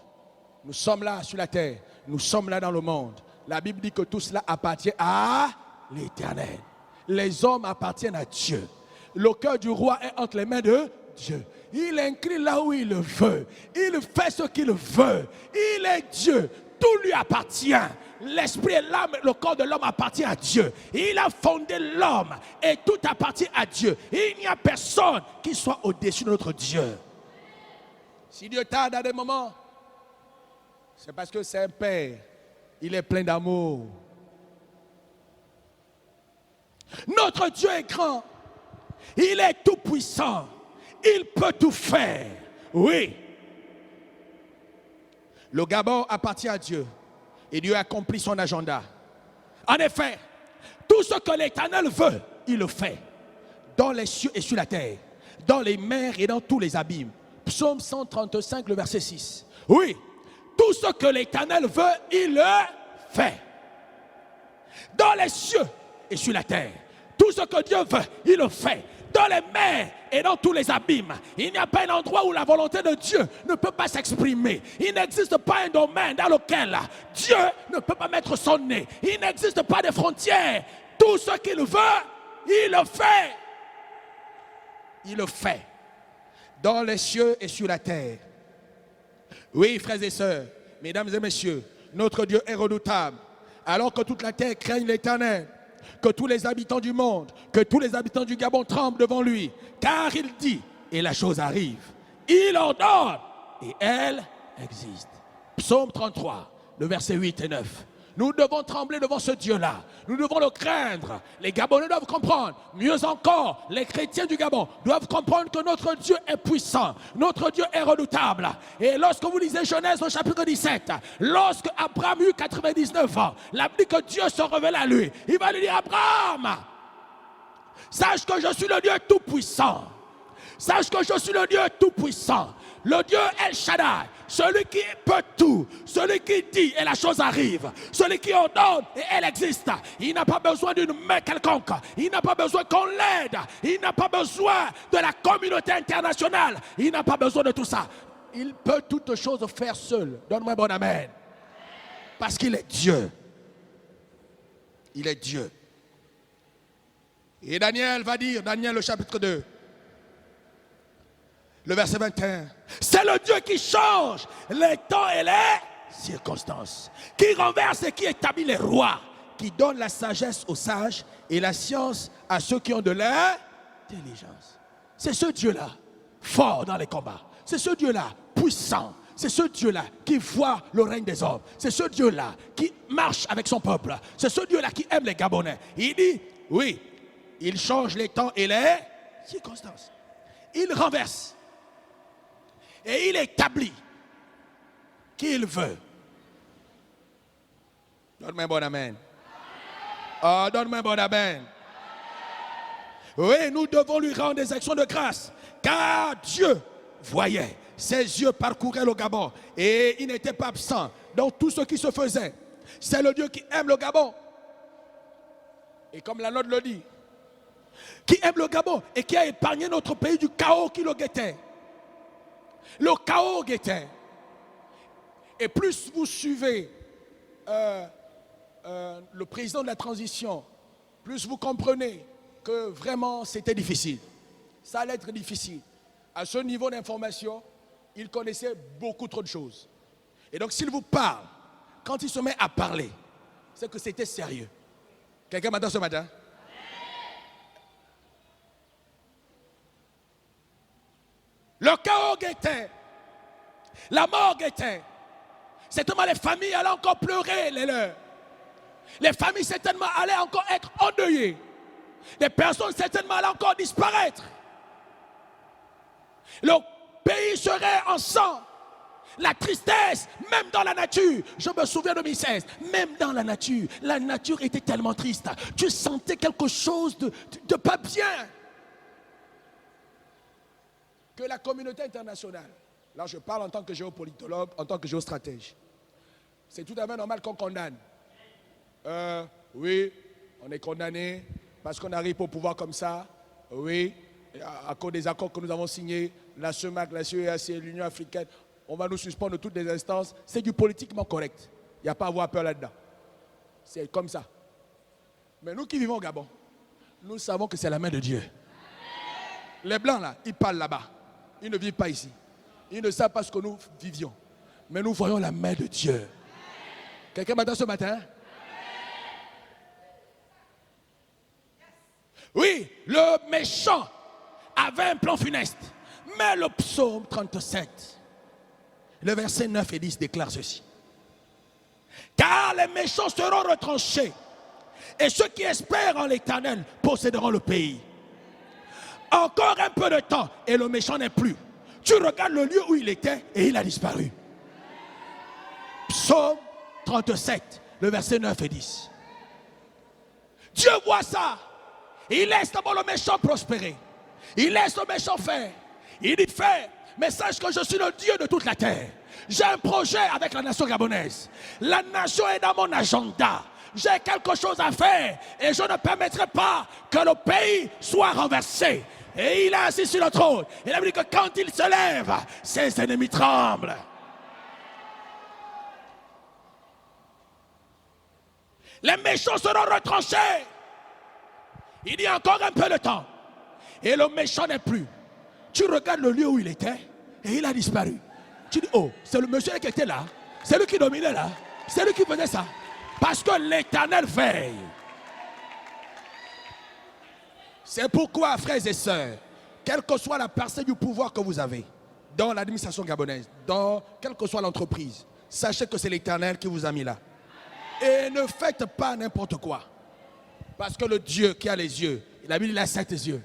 Nous sommes là sur la terre. Nous sommes là dans le monde. La Bible dit que tout cela appartient à l'Éternel. Les hommes appartiennent à Dieu. Le cœur du roi est entre les mains de Dieu. Il incline là où il le veut. Il fait ce qu'il veut. Il est Dieu. Tout lui appartient. L'esprit et l'âme, le corps de l'homme appartient à Dieu. Il a fondé l'homme et tout appartient à Dieu. Il n'y a personne qui soit au-dessus de notre Dieu. Si Dieu tarde à des moments, c'est parce que c'est un Père. Il est plein d'amour. Notre Dieu est grand. Il est tout puissant. Il peut tout faire. Oui. Le Gabon appartient à Dieu. Et Dieu accomplit son agenda. En effet, tout ce que l'Éternel veut, il le fait. Dans les cieux et sur la terre. Dans les mers et dans tous les abîmes. Psaume 135, le verset 6. Oui. Tout ce que l'Éternel veut, il le fait. Dans les cieux et sur la terre. Tout ce que Dieu veut, il le fait. Dans les mers et dans tous les abîmes. Il n'y a pas un endroit où la volonté de Dieu ne peut pas s'exprimer. Il n'existe pas un domaine dans lequel Dieu ne peut pas mettre son nez. Il n'existe pas de frontières. Tout ce qu'il veut, il le fait. Il le fait. Dans les cieux et sur la terre. Oui, frères et sœurs, mesdames et messieurs, notre Dieu est redoutable. Alors que toute la terre craigne l'Éternel. que tous les habitants du monde, que tous les habitants du Gabon tremblent devant lui. Car il dit, et la chose arrive. Il ordonne, et elle existe. Psaume 33, le verset 8 et 9. Nous devons trembler devant ce Dieu-là. Nous devons le craindre. Les Gabonais doivent comprendre. Mieux encore, les chrétiens du Gabon doivent comprendre que notre Dieu est puissant. Notre Dieu est redoutable. Et lorsque vous lisez Genèse au chapitre 17, lorsque Abraham eut 99 ans, la Bible dit que Dieu se révèle à lui. Il va lui dire, Abraham, sache que je suis le Dieu tout-puissant. Sache que je suis le Dieu tout-puissant. Le Dieu El Shaddai, celui qui peut tout, celui qui dit et la chose arrive, celui qui ordonne et elle existe. Il n'a pas besoin d'une main quelconque, il n'a pas besoin qu'on l'aide, il n'a pas besoin de la communauté internationale, il n'a pas besoin de tout ça. Il peut toutes choses faire seul. Donne-moi un bon amen. Parce qu'il est Dieu. Il est Dieu. Et Daniel va dire, Daniel le chapitre 2, le verset 21. C'est le Dieu qui change les temps et les circonstances, qui renverse et qui établit les rois, qui donne la sagesse aux sages et la science à ceux qui ont de l'intelligence. C'est ce Dieu-là, fort dans les combats. C'est ce Dieu-là, puissant. C'est ce Dieu-là qui voit le règne des hommes. C'est ce Dieu-là qui marche avec son peuple. C'est ce Dieu-là qui aime les Gabonais. Il dit, oui, il change les temps et les circonstances. Il renverse. Et il établit qui il veut. Donne-moi un bon amen. Oh, donne-moi un bon amen. Oui, nous devons lui rendre des actions de grâce. Car Dieu voyait, ses yeux parcouraient le Gabon. Et il n'était pas absent dans tout ce qui se faisait. C'est le Dieu qui aime le Gabon. Et comme la note le dit, qui aime le Gabon et qui a épargné notre pays du chaos qui le guettait. Le chaos guettait. Et plus vous suivez le président de la transition, plus vous comprenez que vraiment c'était difficile. Ça allait être difficile. À ce niveau d'information, il connaissait beaucoup trop de choses. Et donc s'il vous parle, quand il se met à parler, c'est que c'était sérieux. Quelqu'un m'entend ce matin? Le chaos guettait. La mort guettait. Certainement les familles allaient encore pleurer les leurs. Les familles certainement allaient encore être endeuillées. Les personnes certainement allaient encore disparaître. Le pays serait en sang. La tristesse, même dans la nature. Je me souviens de 2016, même dans la nature était tellement triste. Tu sentais quelque chose de pas bien. Que la communauté internationale, là je parle en tant que géopolitologue, en tant que géostratège, c'est tout à fait normal qu'on condamne. Oui, on est condamné parce qu'on arrive au pouvoir comme ça. Oui, à cause des accords que nous avons signés, la CEMAC, la CEAC, l'Union africaine, on va nous suspendre de toutes les instances. C'est du politiquement correct. Il n'y a pas à avoir peur là-dedans. C'est comme ça. Mais nous qui vivons au Gabon, nous savons que c'est la main de Dieu. Les Blancs là, ils parlent là-bas. Ils ne vivent pas ici. Ils ne savent pas ce que nous vivions. Mais nous voyons la main de Dieu. Quelqu'un m'entend ce matin? Oui, le méchant avait un plan funeste. Mais le psaume 37, le verset 9 et 10 déclare ceci. Car les méchants seront retranchés, et ceux qui espèrent en l'Éternel posséderont le pays. Encore un peu de temps et le méchant n'est plus. Tu regardes le lieu où il était et il a disparu. Psaume 37, le verset 9 et 10. Dieu voit ça. Il laisse d'abord le méchant prospérer. Il laisse le méchant faire. Il dit faire. Mais sache que je suis le Dieu de toute la terre. J'ai un projet avec la nation gabonaise. La nation est dans mon agenda. J'ai quelque chose à faire et je ne permettrai pas que le pays soit renversé. Et il est assis sur le trône. Il a dit que quand il se lève, ses ennemis tremblent. Les méchants seront retranchés. Il y a encore un peu de temps. Et le méchant n'est plus. Tu regardes le lieu où il était et il a disparu. Tu dis, oh, c'est le monsieur qui était là. C'est lui qui dominait là. C'est lui qui faisait ça. Parce que l'Éternel veille. C'est pourquoi, frères et sœurs, quelle que soit la parcelle du pouvoir que vous avez, dans l'administration gabonaise, dans quelle que soit l'entreprise, sachez que c'est l'Éternel qui vous a mis là. Et ne faites pas n'importe quoi. Parce que le Dieu qui a les yeux, la Bible, il a 7 yeux.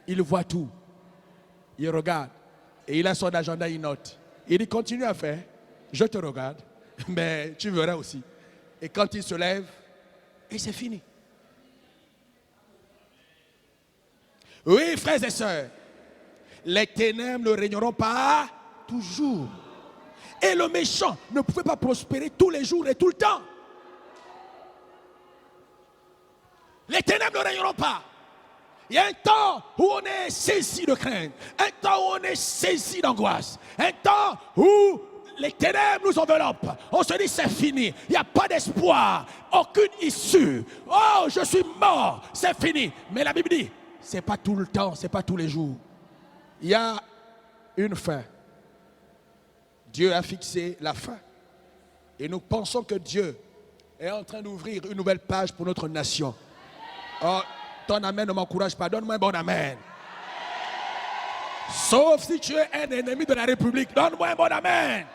Il voit tout. Il regarde. Et il a son agenda, il note. Il dit, continue à faire. Je te regarde. Mais tu verras aussi. Et quand il se lève, et c'est fini. Oui, frères et sœurs, les ténèbres ne régneront pas toujours. Et le méchant ne pouvait pas prospérer tous les jours et tout le temps. Les ténèbres ne régneront pas. Il y a un temps où on est saisi de crainte, un temps où on est saisi d'angoisse, un temps où les ténèbres nous enveloppent. On se dit c'est fini, il n'y a pas d'espoir, aucune issue. Oh, je suis mort, c'est fini. Mais la Bible dit, c'est pas tout le temps, c'est pas tous les jours. Il y a une fin. Dieu a fixé la fin. Et nous pensons que Dieu est en train d'ouvrir une nouvelle page pour notre nation. Oh, ton amen ne m'encourage pas. Donne-moi un bon amen. Sauf si tu es un ennemi de la République. Donne-moi un bon amen.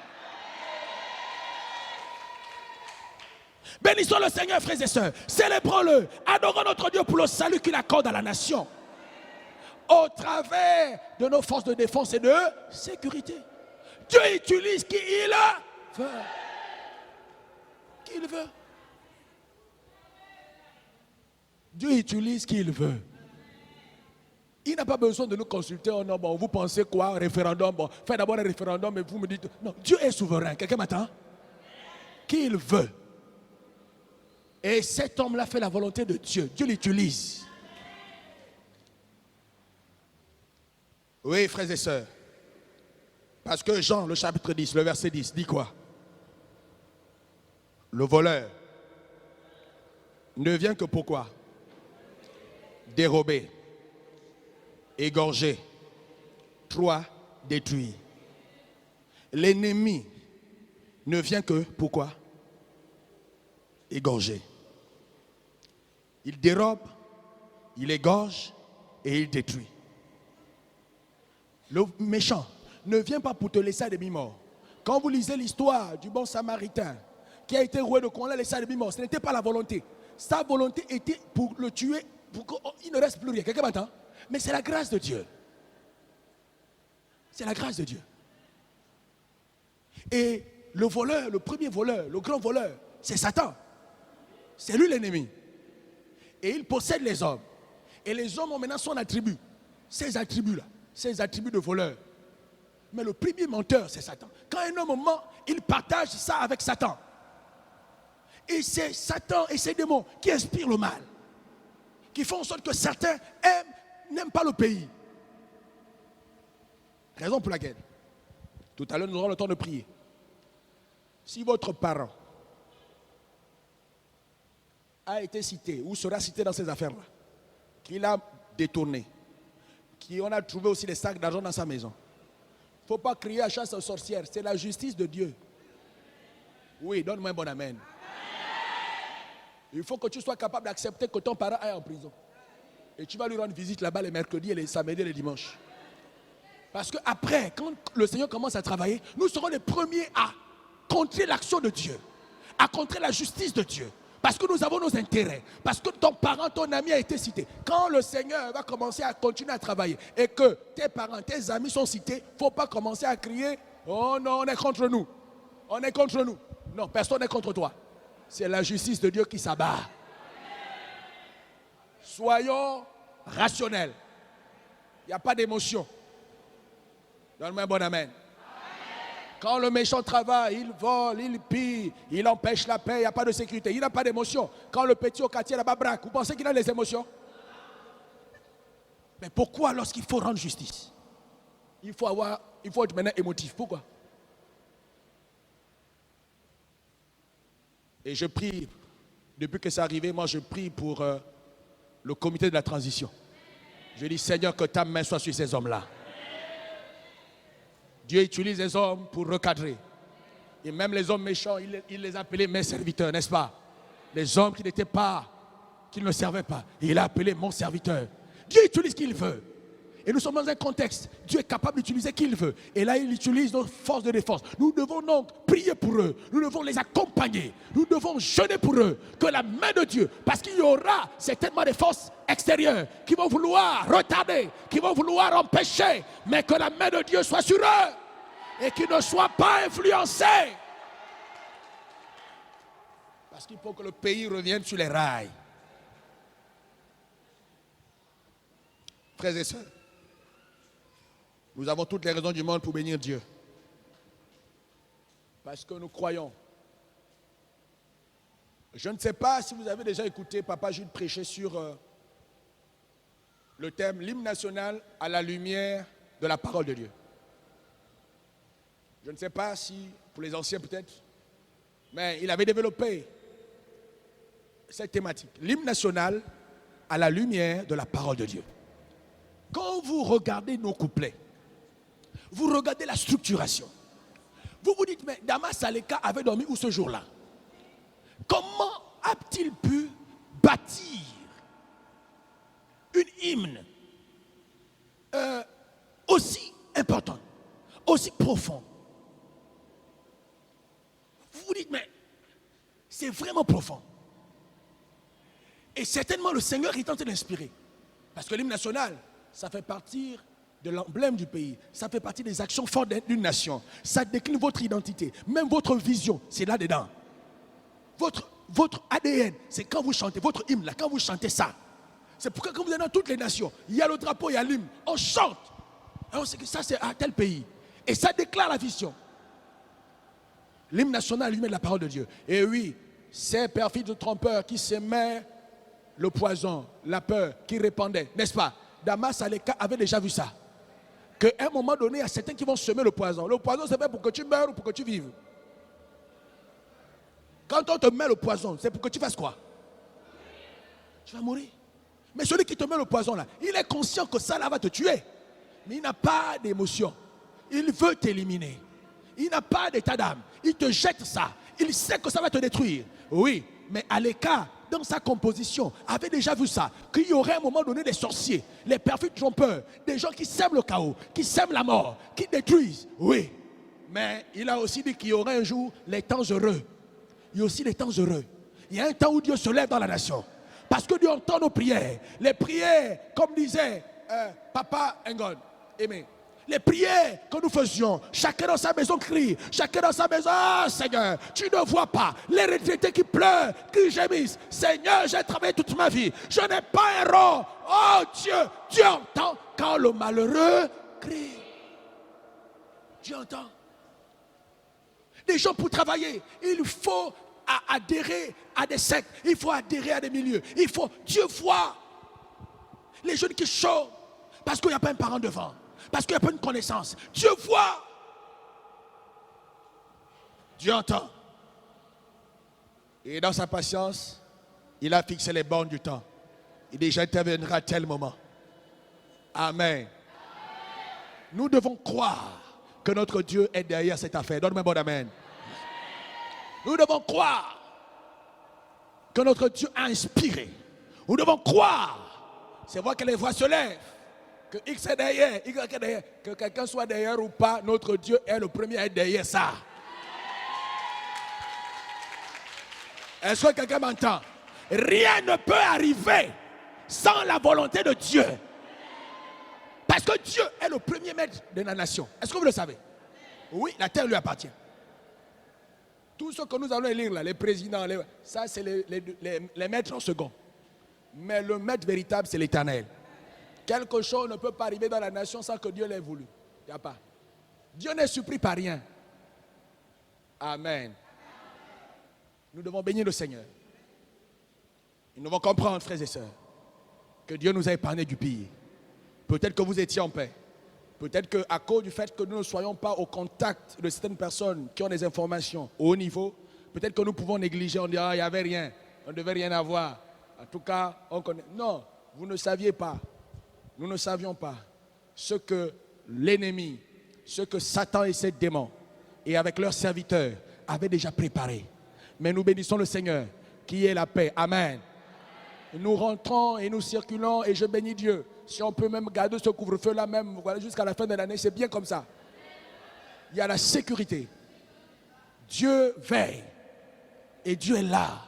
Bénissons le Seigneur, frères et sœurs. Célébrons-le. Adorons notre Dieu pour le salut qu'il accorde à la nation. Au travers de nos forces de défense et de sécurité. Dieu utilise qui il veut. Qui il veut. Dieu utilise qui il veut. Il n'a pas besoin de nous consulter. Oh non, bon, vous pensez quoi? Référendum. Bon, faites d'abord un référendum et vous me dites. Non, Dieu est souverain. Quelqu'un m'attend? Qui il veut. Et cet homme-là fait la volonté de Dieu. Dieu l'utilise. Oui, frères et sœurs. Parce que Jean, le chapitre 10, le verset 10, dit quoi? Le voleur ne vient que pourquoi? Dérober, égorger, 3, détruire. L'ennemi ne vient que pourquoi? Égorger. Il dérobe, il égorge et il détruit. Le méchant ne vient pas pour te laisser à demi-mort. Quand vous lisez l'histoire du bon samaritain qui a été roué de coups, on l'a laissé à demi-mort, ce n'était pas la volonté. Sa volonté était pour le tuer, pour qu'il ne reste plus rien. Quelqu'un m'entend? Mais c'est la grâce de Dieu. C'est la grâce de Dieu. Et le voleur, le premier voleur, le grand voleur, c'est Satan. C'est lui l'ennemi. Et il possède les hommes. Et les hommes ont maintenant son attribut. Ces attributs-là, ces attributs de voleur. Mais le premier menteur, c'est Satan. Quand un homme ment, il partage ça avec Satan. Et c'est Satan et ses démons qui inspirent le mal. Qui font en sorte que certains n'aiment pas le pays. Raison pour laquelle, tout à l'heure, nous aurons le temps de prier. Si votre parent a été cité ou sera cité dans ces affaires-là, qu'il a détourné, qu'on a trouvé aussi des sacs d'argent dans sa maison, il ne faut pas crier à chasse aux sorcières. C'est la justice de Dieu. Oui, donne-moi un bon amen. Il faut que tu sois capable d'accepter que ton parent aille en prison. Et tu vas lui rendre visite là-bas les mercredis, et les samedis et les dimanches. Parce qu'après, quand le Seigneur commence à travailler, nous serons les premiers à contrer l'action de Dieu, à contrer la justice de Dieu. Parce que nous avons nos intérêts. Parce que ton parent, ton ami a été cité. Quand le Seigneur va commencer à continuer à travailler et que tes parents, tes amis sont cités, il ne faut pas commencer à crier « Oh non, on est contre nous. On est contre nous. » Non, personne n'est contre toi. C'est la justice de Dieu qui s'abat. Soyons rationnels. Il n'y a pas d'émotion. Donne-moi un bon amen. Quand le méchant travaille, il vole, il pille, il empêche la paix, il n'y a pas de sécurité, il n'a pas d'émotion. Quand le petit au quartier là-bas braque, vous pensez qu'il a des émotions? Mais pourquoi lorsqu'il faut rendre justice, il faut être maintenant émotif? Pourquoi? Et je prie, depuis que c'est arrivé, moi je prie pour le comité de la transition. Je dis, Seigneur, que ta main soit sur ces hommes-là. Dieu utilise les hommes pour recadrer. Et même les hommes méchants, il les appelait mes serviteurs, n'est-ce pas? Les hommes qui n'étaient pas, qui ne le servaient pas. Et il a appelé mon serviteur. Dieu utilise qui il veut. Et nous sommes dans un contexte, Dieu est capable d'utiliser qui il veut. Et là, il utilise nos forces de défense. Nous devons donc prier pour eux. Nous devons les accompagner. Nous devons jeûner pour eux. Que la main de Dieu, parce qu'il y aura certainement des forces extérieures qui vont vouloir retarder, qui vont vouloir empêcher, mais que la main de Dieu soit sur eux et qu'ils ne soient pas influencés. Parce qu'il faut que le pays revienne sur les rails. Frères et sœurs, nous avons toutes les raisons du monde pour bénir Dieu. Parce que nous croyons. Je ne sais pas si vous avez déjà écouté Papa Jude prêcher sur le thème l'hymne national à la lumière de la parole de Dieu. Je ne sais pas si, pour les anciens peut-être, mais il avait développé cette thématique. L'hymne national à la lumière de la parole de Dieu. Quand vous regardez nos couplets, vous regardez la structuration. Vous vous dites, mais Damas Aleka avait dormi où ce jour-là? Comment a-t-il pu bâtir une hymne aussi importante, aussi profonde? Vous vous dites, mais c'est vraiment profond. Et certainement le Seigneur est en train d'inspirer. Parce que l'hymne national, ça fait partie de l'emblème du pays. Ça fait partie des actions fortes d'une nation. Ça décline votre identité. Même votre vision, c'est là-dedans. Votre ADN, c'est quand vous chantez, votre hymne, là, quand vous chantez ça. C'est pourquoi quand vous êtes dans toutes les nations, il y a le drapeau, il y a l'hymne. On chante. Et on sait que ça, c'est à tel pays. Et ça déclare la vision. L'hymne national lui met la parole de Dieu. Et oui, ces perfides trompeurs qui s'aimaient le poison, la peur, qui répandaient, n'est-ce pas? Damas Aleka avait déjà vu ça. Qu'à un moment donné, il y a certains qui vont semer le poison. Le poison, c'est fait pour que tu meurs ou pour que tu vives. Quand on te met le poison, c'est pour que tu fasses quoi? Tu vas mourir. Mais celui qui te met le poison là, il est conscient que ça là va te tuer. Mais il n'a pas d'émotion. Il veut t'éliminer. Il n'a pas d'état d'âme. Il te jette ça. Il sait que ça va te détruire. Oui, mais Aleka, dans sa composition, avait déjà vu ça, qu'il y aurait à un moment donné des sorciers, les perfides trompeurs, des gens qui sèment le chaos, qui sèment la mort, qui détruisent. Oui, mais il a aussi dit qu'il y aurait un jour les temps heureux. Il y a aussi les temps heureux. Il y a un temps où Dieu se lève dans la nation. Parce que Dieu entend nos prières. Les prières, comme disait Papa Engon, aimé. Les prières que nous faisions, chacun dans sa maison crie, chacun dans sa maison, ah Seigneur, tu ne vois pas les retraités qui pleurent, qui gémissent. Seigneur, j'ai travaillé toute ma vie, je n'ai pas un rond. Oh Dieu, Dieu entend quand le malheureux crie. Dieu entend. Des gens pour travailler, il faut adhérer à des sectes, il faut adhérer à des milieux, Dieu voit les jeunes qui chôment parce qu'il n'y a pas un parent devant. Parce qu'il n'y a pas une connaissance. Dieu voit. Dieu entend. Et dans sa patience, il a fixé les bornes du temps. Il déjà interviendra à tel moment. Amen. Nous devons croire que notre Dieu est derrière cette affaire. Donne-moi un bon amen. Nous devons croire que notre Dieu a inspiré. Nous devons croire. C'est vrai que les voix se lèvent. Que X est derrière, Y est derrière, que quelqu'un soit derrière ou pas, notre Dieu est le premier à être derrière ça. Est-ce que quelqu'un m'entend? Rien ne peut arriver sans la volonté de Dieu. Parce que Dieu est le premier maître de la nation. Est-ce que vous le savez? Oui, la terre lui appartient. Tout ce que nous allons lire là, les présidents, ça c'est les maîtres en second. Mais le maître véritable, c'est l'Éternel. Quelque chose ne peut pas arriver dans la nation sans que Dieu l'ait voulu. Il n'y a pas. Dieu n'est surpris par rien. Amen. Nous devons bénir le Seigneur. Nous devons comprendre, frères et sœurs, que Dieu nous a épargné du pire. Peut-être que vous étiez en paix. Peut-être qu'à cause du fait que nous ne soyons pas au contact de certaines personnes qui ont des informations au haut niveau, peut-être que nous pouvons négliger, on dira, il n'y avait rien, on ne devait rien avoir. En tout cas, on connaît. Non, vous ne saviez pas. Nous ne savions pas ce que l'ennemi, ce que Satan et ses démons, et avec leurs serviteurs, avaient déjà préparé. Mais nous bénissons le Seigneur, qui est la paix. Amen. nous rentrons et nous circulons et je bénis Dieu. Si on peut même garder ce couvre-feu-là même, voilà, jusqu'à la fin de l'année, c'est bien comme ça. Il y a la sécurité. Dieu veille et Dieu est là.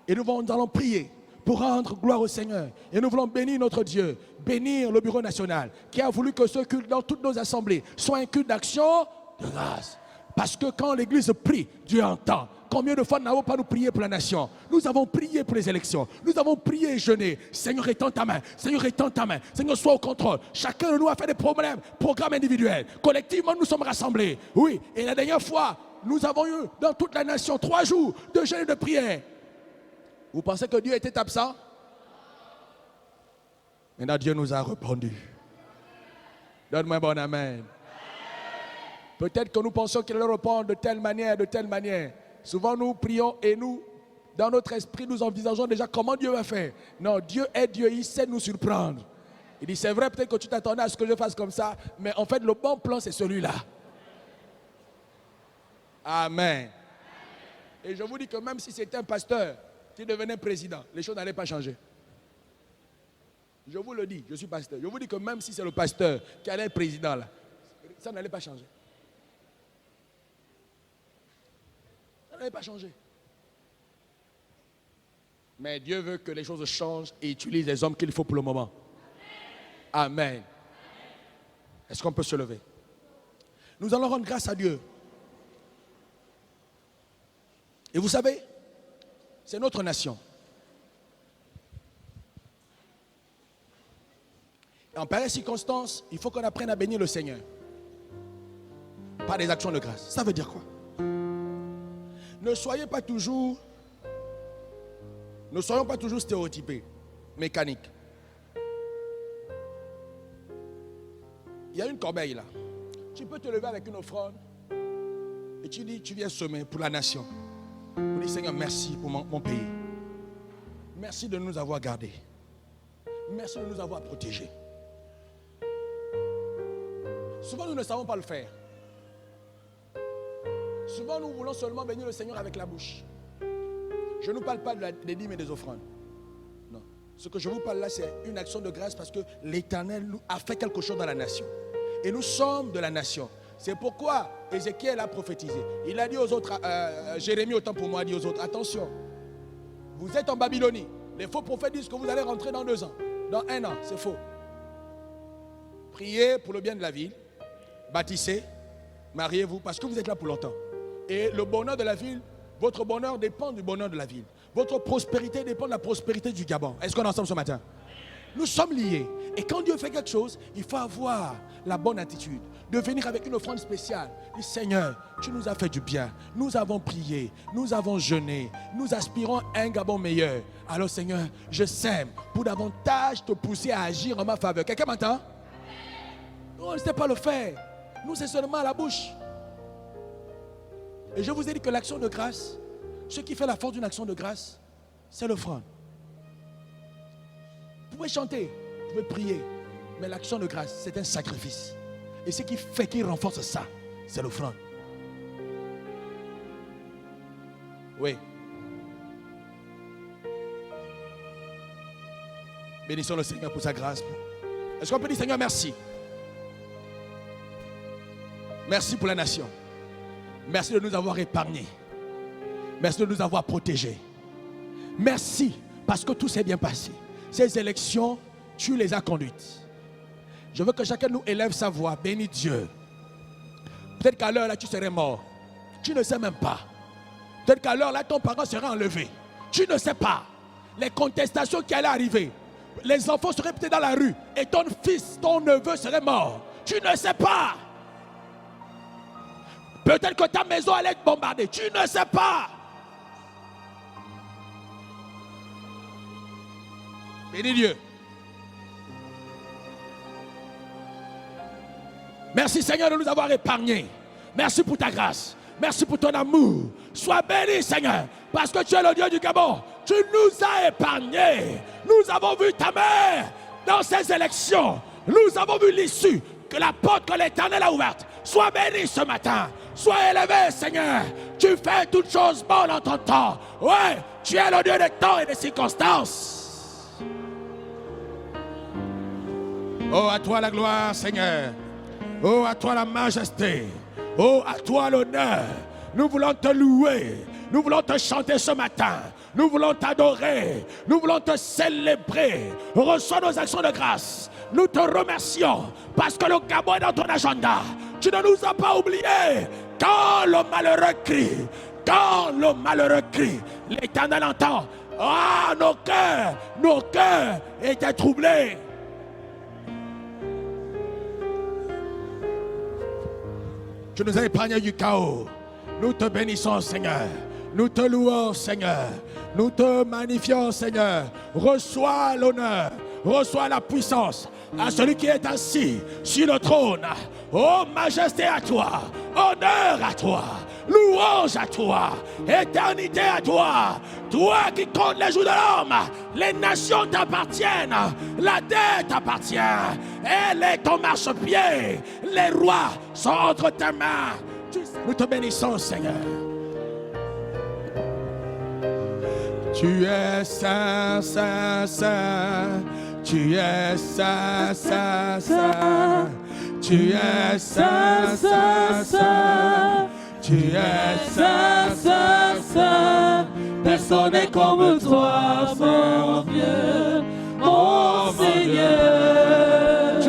Et nous allons prier pour rendre gloire au Seigneur. Et nous voulons bénir notre Dieu, bénir le bureau national qui a voulu que ce culte dans toutes nos assemblées soit un culte d'action de grâce. Parce que quand l'église prie, Dieu entend. Combien de fois n'avons pas nous prié pour la nation? Nous avons prié pour les élections. Nous avons prié et jeûné. Seigneur, étends ta main. Seigneur, étends ta main. Seigneur, sois au contrôle. Chacun de nous a fait des programmes individuels. Collectivement, nous sommes rassemblés. Oui, et la dernière fois, nous avons eu dans toute la nation 3 jours de jeûne et de prière. Vous pensez que Dieu était absent? Maintenant, Dieu nous a répondu. Donne-moi un bon amen. Peut-être que nous pensons qu'il allait répondre de telle manière, de telle manière. Souvent, nous prions et nous, dans notre esprit, nous envisageons déjà comment Dieu va faire. Non, Dieu est Dieu, il sait nous surprendre. Il dit, c'est vrai, peut-être que tu t'attendais à ce que je fasse comme ça, mais en fait, le bon plan, c'est celui-là. Amen. Et je vous dis que même si c'était un pasteur qui devenait président, les choses n'allaient pas changer. Je vous le dis, je suis pasteur. Je vous dis que même si c'est le pasteur qui allait être président là, ça n'allait pas changer. Ça n'allait pas changer. Mais Dieu veut que les choses changent et utilise les hommes qu'il faut pour le moment. Amen. Est-ce qu'on peut se lever? Nous allons rendre grâce à Dieu. Et vous savez, c'est notre nation. Et en pareille circonstance, il faut qu'on apprenne à bénir le Seigneur. Par des actions de grâce. Ça veut dire quoi? Ne soyons pas toujours stéréotypés, mécaniques. Il y a une corbeille là. Tu peux te lever avec une offrande et tu dis, tu viens semer pour la nation. Vous dites, Seigneur, merci pour mon pays. Merci de nous avoir gardés. Merci de nous avoir protégés. Souvent, nous ne savons pas le faire. Souvent, nous voulons seulement bénir le Seigneur avec la bouche. Je ne vous parle pas des dîmes et des offrandes. Non. Ce que je vous parle là, c'est une action de grâce parce que l'Éternel a fait quelque chose dans la nation. Et nous sommes de la nation. C'est pourquoi Ézéchiel a prophétisé. Il a dit aux autres, Jérémie autant pour moi a dit aux autres, attention, vous êtes en Babylonie. Les faux prophètes disent que vous allez rentrer dans 2 ans. Dans 1 an, c'est faux. Priez pour le bien de la ville. Bâtissez. Mariez-vous parce que vous êtes là pour longtemps. Et le bonheur de la ville, votre bonheur dépend du bonheur de la ville. Votre prospérité dépend de la prospérité du Gabon. Est-ce qu'on est ensemble ce matin? Nous sommes liés. Et quand Dieu fait quelque chose, il faut avoir la bonne attitude. De venir avec une offrande spéciale. Dis, Seigneur, tu nous as fait du bien. Nous avons prié. Nous avons jeûné. Nous aspirons à un Gabon meilleur. Alors Seigneur, je sème pour davantage te pousser à agir en ma faveur. Quelqu'un m'entend? On ne sait pas le faire. Nous, c'est seulement à la bouche. Et je vous ai dit que l'action de grâce, ce qui fait la force d'une action de grâce, c'est l'offrande. Vous pouvez chanter, vous pouvez prier, mais l'action de grâce, c'est un sacrifice. Et ce qui fait qu'il renforce ça, c'est l'offrande. Oui. Bénissons le Seigneur pour sa grâce. Est-ce qu'on peut dire, Seigneur, merci? Merci pour la nation. Merci de nous avoir épargnés. Merci de nous avoir protégés. Merci parce que tout s'est bien passé. Ces élections, tu les as conduites. Je veux que chacun de nous élève sa voix. Bénis Dieu. Peut-être qu'à l'heure là, tu serais mort. Tu ne sais même pas. Peut-être qu'à l'heure là, ton parent serait enlevé. Tu ne sais pas. Les contestations qui allaient arriver. Les enfants seraient peut-être dans la rue. Et ton fils, ton neveu serait mort. Tu ne sais pas. Peut-être que ta maison allait être bombardée. Tu ne sais pas. Bénis Dieu. Merci Seigneur de nous avoir épargnés. Merci pour ta grâce. Merci pour ton amour. Sois béni Seigneur. Parce que tu es le Dieu du Gabon. Tu nous as épargnés. Nous avons vu ta main dans ces élections. Nous avons vu l'issue. Que la porte que l'Éternel a ouverte. Sois béni ce matin. Sois élevé Seigneur. Tu fais toutes choses bonnes en ton temps. Ouais, tu es le Dieu des temps et des circonstances. Oh, à toi la gloire, Seigneur. Oh, à toi la majesté. Oh, à toi l'honneur. Nous voulons te louer. Nous voulons te chanter ce matin. Nous voulons t'adorer. Nous voulons te célébrer. Reçois nos actions de grâce. Nous te remercions parce que le Gabon est dans ton agenda. Tu ne nous as pas oubliés. Quand le malheureux crie, quand le malheureux crie, l'Éternel entend. Ah, nos cœurs étaient troublés. Tu nous as épargné du chaos. Nous te bénissons, Seigneur. Nous te louons, Seigneur. Nous te magnifions, Seigneur. Reçois l'honneur. Reçois la puissance à celui qui est assis sur le trône. Oh, majesté à toi. Honneur à toi. Louange à toi. Éternité à toi. Toi qui comptes les jours de l'homme. Les nations t'appartiennent. La terre t'appartient. Elle est ton marchepied. Les rois sont entre tes mains. Nous te bénissons, Seigneur. Tu es saint, saint, saint. Tu es saint, saint, saint. Tu es saint, saint, saint. Tu es saint, saint, saint. Personne n'est comme toi, mon Dieu, mon Seigneur.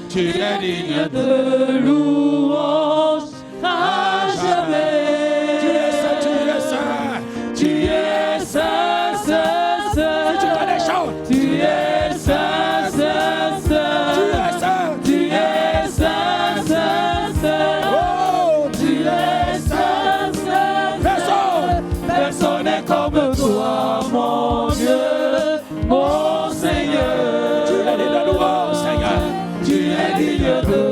Tu es digne de louange à jamais. Tu es saint, tu es saint. Tu es saint, saint, saint. Tu connais les choses. Tu es saint, saint, saint. Tu es saint. Tu es saint, saint, saint. Oh, tu es saint, saint, saint. Personne n'est comme toi, mon Dieu, mon Seigneur. tu es digne de louange, Seigneur. Tu es digne de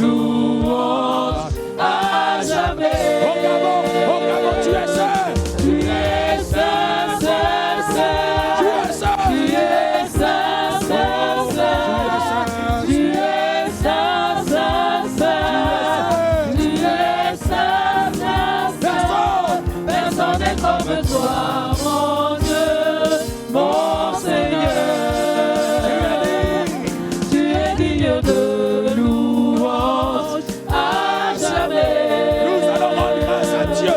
louange à jamais. Au Gabon, tu es saint. Tu es saint, saint, saint. Tu es saint. Tu es saint, saint, saint. Tu es saint, saint, saint. Tu es saint, saint, saint. Personne n'est comme toi, mon Dieu, mon Seigneur. Tu es digne de louange à jamais. Nous allons rendre grâce à Dieu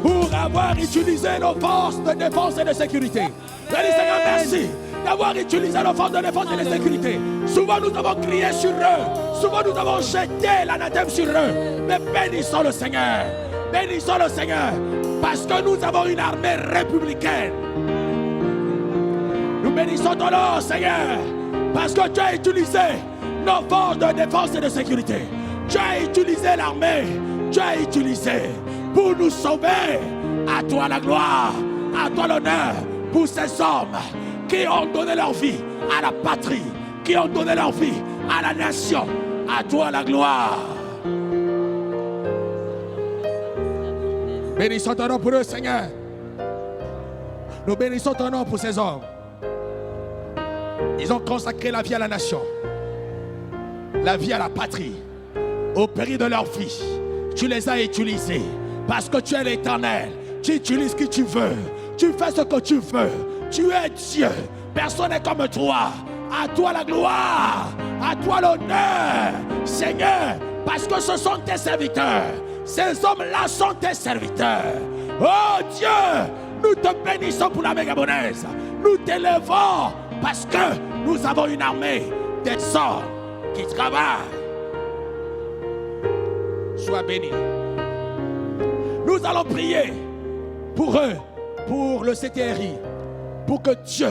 pour avoir utilisé nos forces de défense et de sécurité. Béni Seigneur, merci d'avoir utilisé nos forces de défense et de sécurité. Souvent nous avons crié sur eux, souvent nous avons jeté l'anathème sur eux. Mais bénissons le Seigneur, bénissons le Seigneur, parce que nous avons une armée républicaine. Nous bénissons ton nom, Seigneur, parce que tu as utilisé nos forces de défense et de sécurité. Tu as utilisé l'armée, tu as utilisé pour nous sauver. À toi la gloire, à toi l'honneur pour ces hommes qui ont donné leur vie à la patrie, qui ont donné leur vie à la nation. À toi la gloire. Bénissons ton nom pour eux, Seigneur. Nous bénissons ton nom pour ces hommes. Ils ont consacré la vie à la nation, la vie à la patrie, au péril de leur vie. Tu les as utilisés parce que tu es l'Éternel. Tu utilises qui tu veux. Tu fais ce que tu veux. Tu es Dieu. Personne n'est comme toi. À toi la gloire. À toi l'honneur. Seigneur, parce que ce sont tes serviteurs. Ces hommes-là sont tes serviteurs. Oh Dieu, nous te bénissons pour l'armée gabonaise. Nous t'élevons parce que nous avons une armée des hommes qui travaillent. Sois béni. Nous allons prier pour eux, pour le CTRI, pour que Dieu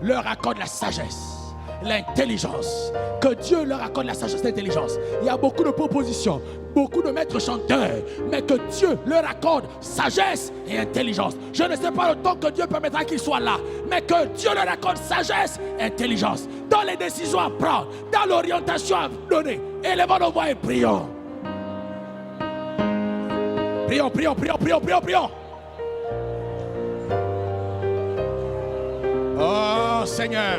leur accorde la sagesse, l'intelligence. Que Dieu leur accorde la sagesse et l'intelligence. Il y a beaucoup de propositions, beaucoup de maîtres chanteurs, mais que Dieu leur accorde sagesse et intelligence. Je ne sais pas le temps que Dieu permettra qu'ils soient là, mais que Dieu leur accorde sagesse et intelligence dans les décisions à prendre, dans l'orientation à donner. Élevons nos voix et prions. Prions, prions, prions, prions, prions, prions. Oh Seigneur,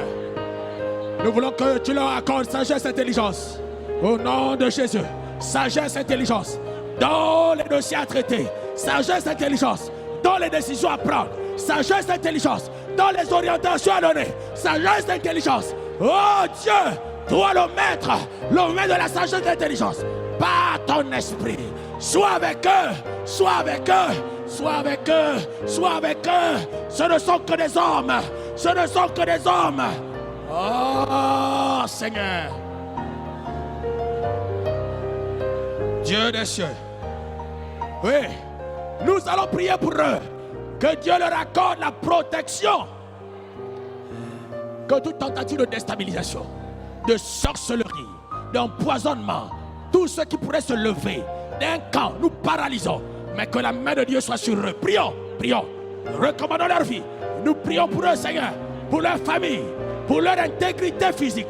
nous voulons que tu leur accordes sagesse et intelligence. Au nom de Jésus, sagesse et intelligence dans les dossiers à traiter. Sagesse et intelligence dans les décisions à prendre. Sagesse et intelligence dans les orientations à donner. Sagesse et intelligence. Oh Dieu, toi le maître de la sagesse et de l'intelligence. Par ton esprit, sois avec eux, sois avec eux, sois avec eux, sois avec eux. Ce ne sont que des hommes, ce ne sont que des hommes. Oh Seigneur, Dieu des cieux. Oui, nous allons prier pour eux. Que Dieu leur accorde la protection. Que toute tentative de déstabilisation, de sorcellerie, d'empoisonnement, tout ce qui pourrait se lever d'un camp, nous paralysons. Mais que la main de Dieu soit sur eux. Prions, prions. Recommandons leur vie. Nous prions pour eux, Seigneur, pour leur famille, pour leur intégrité physique.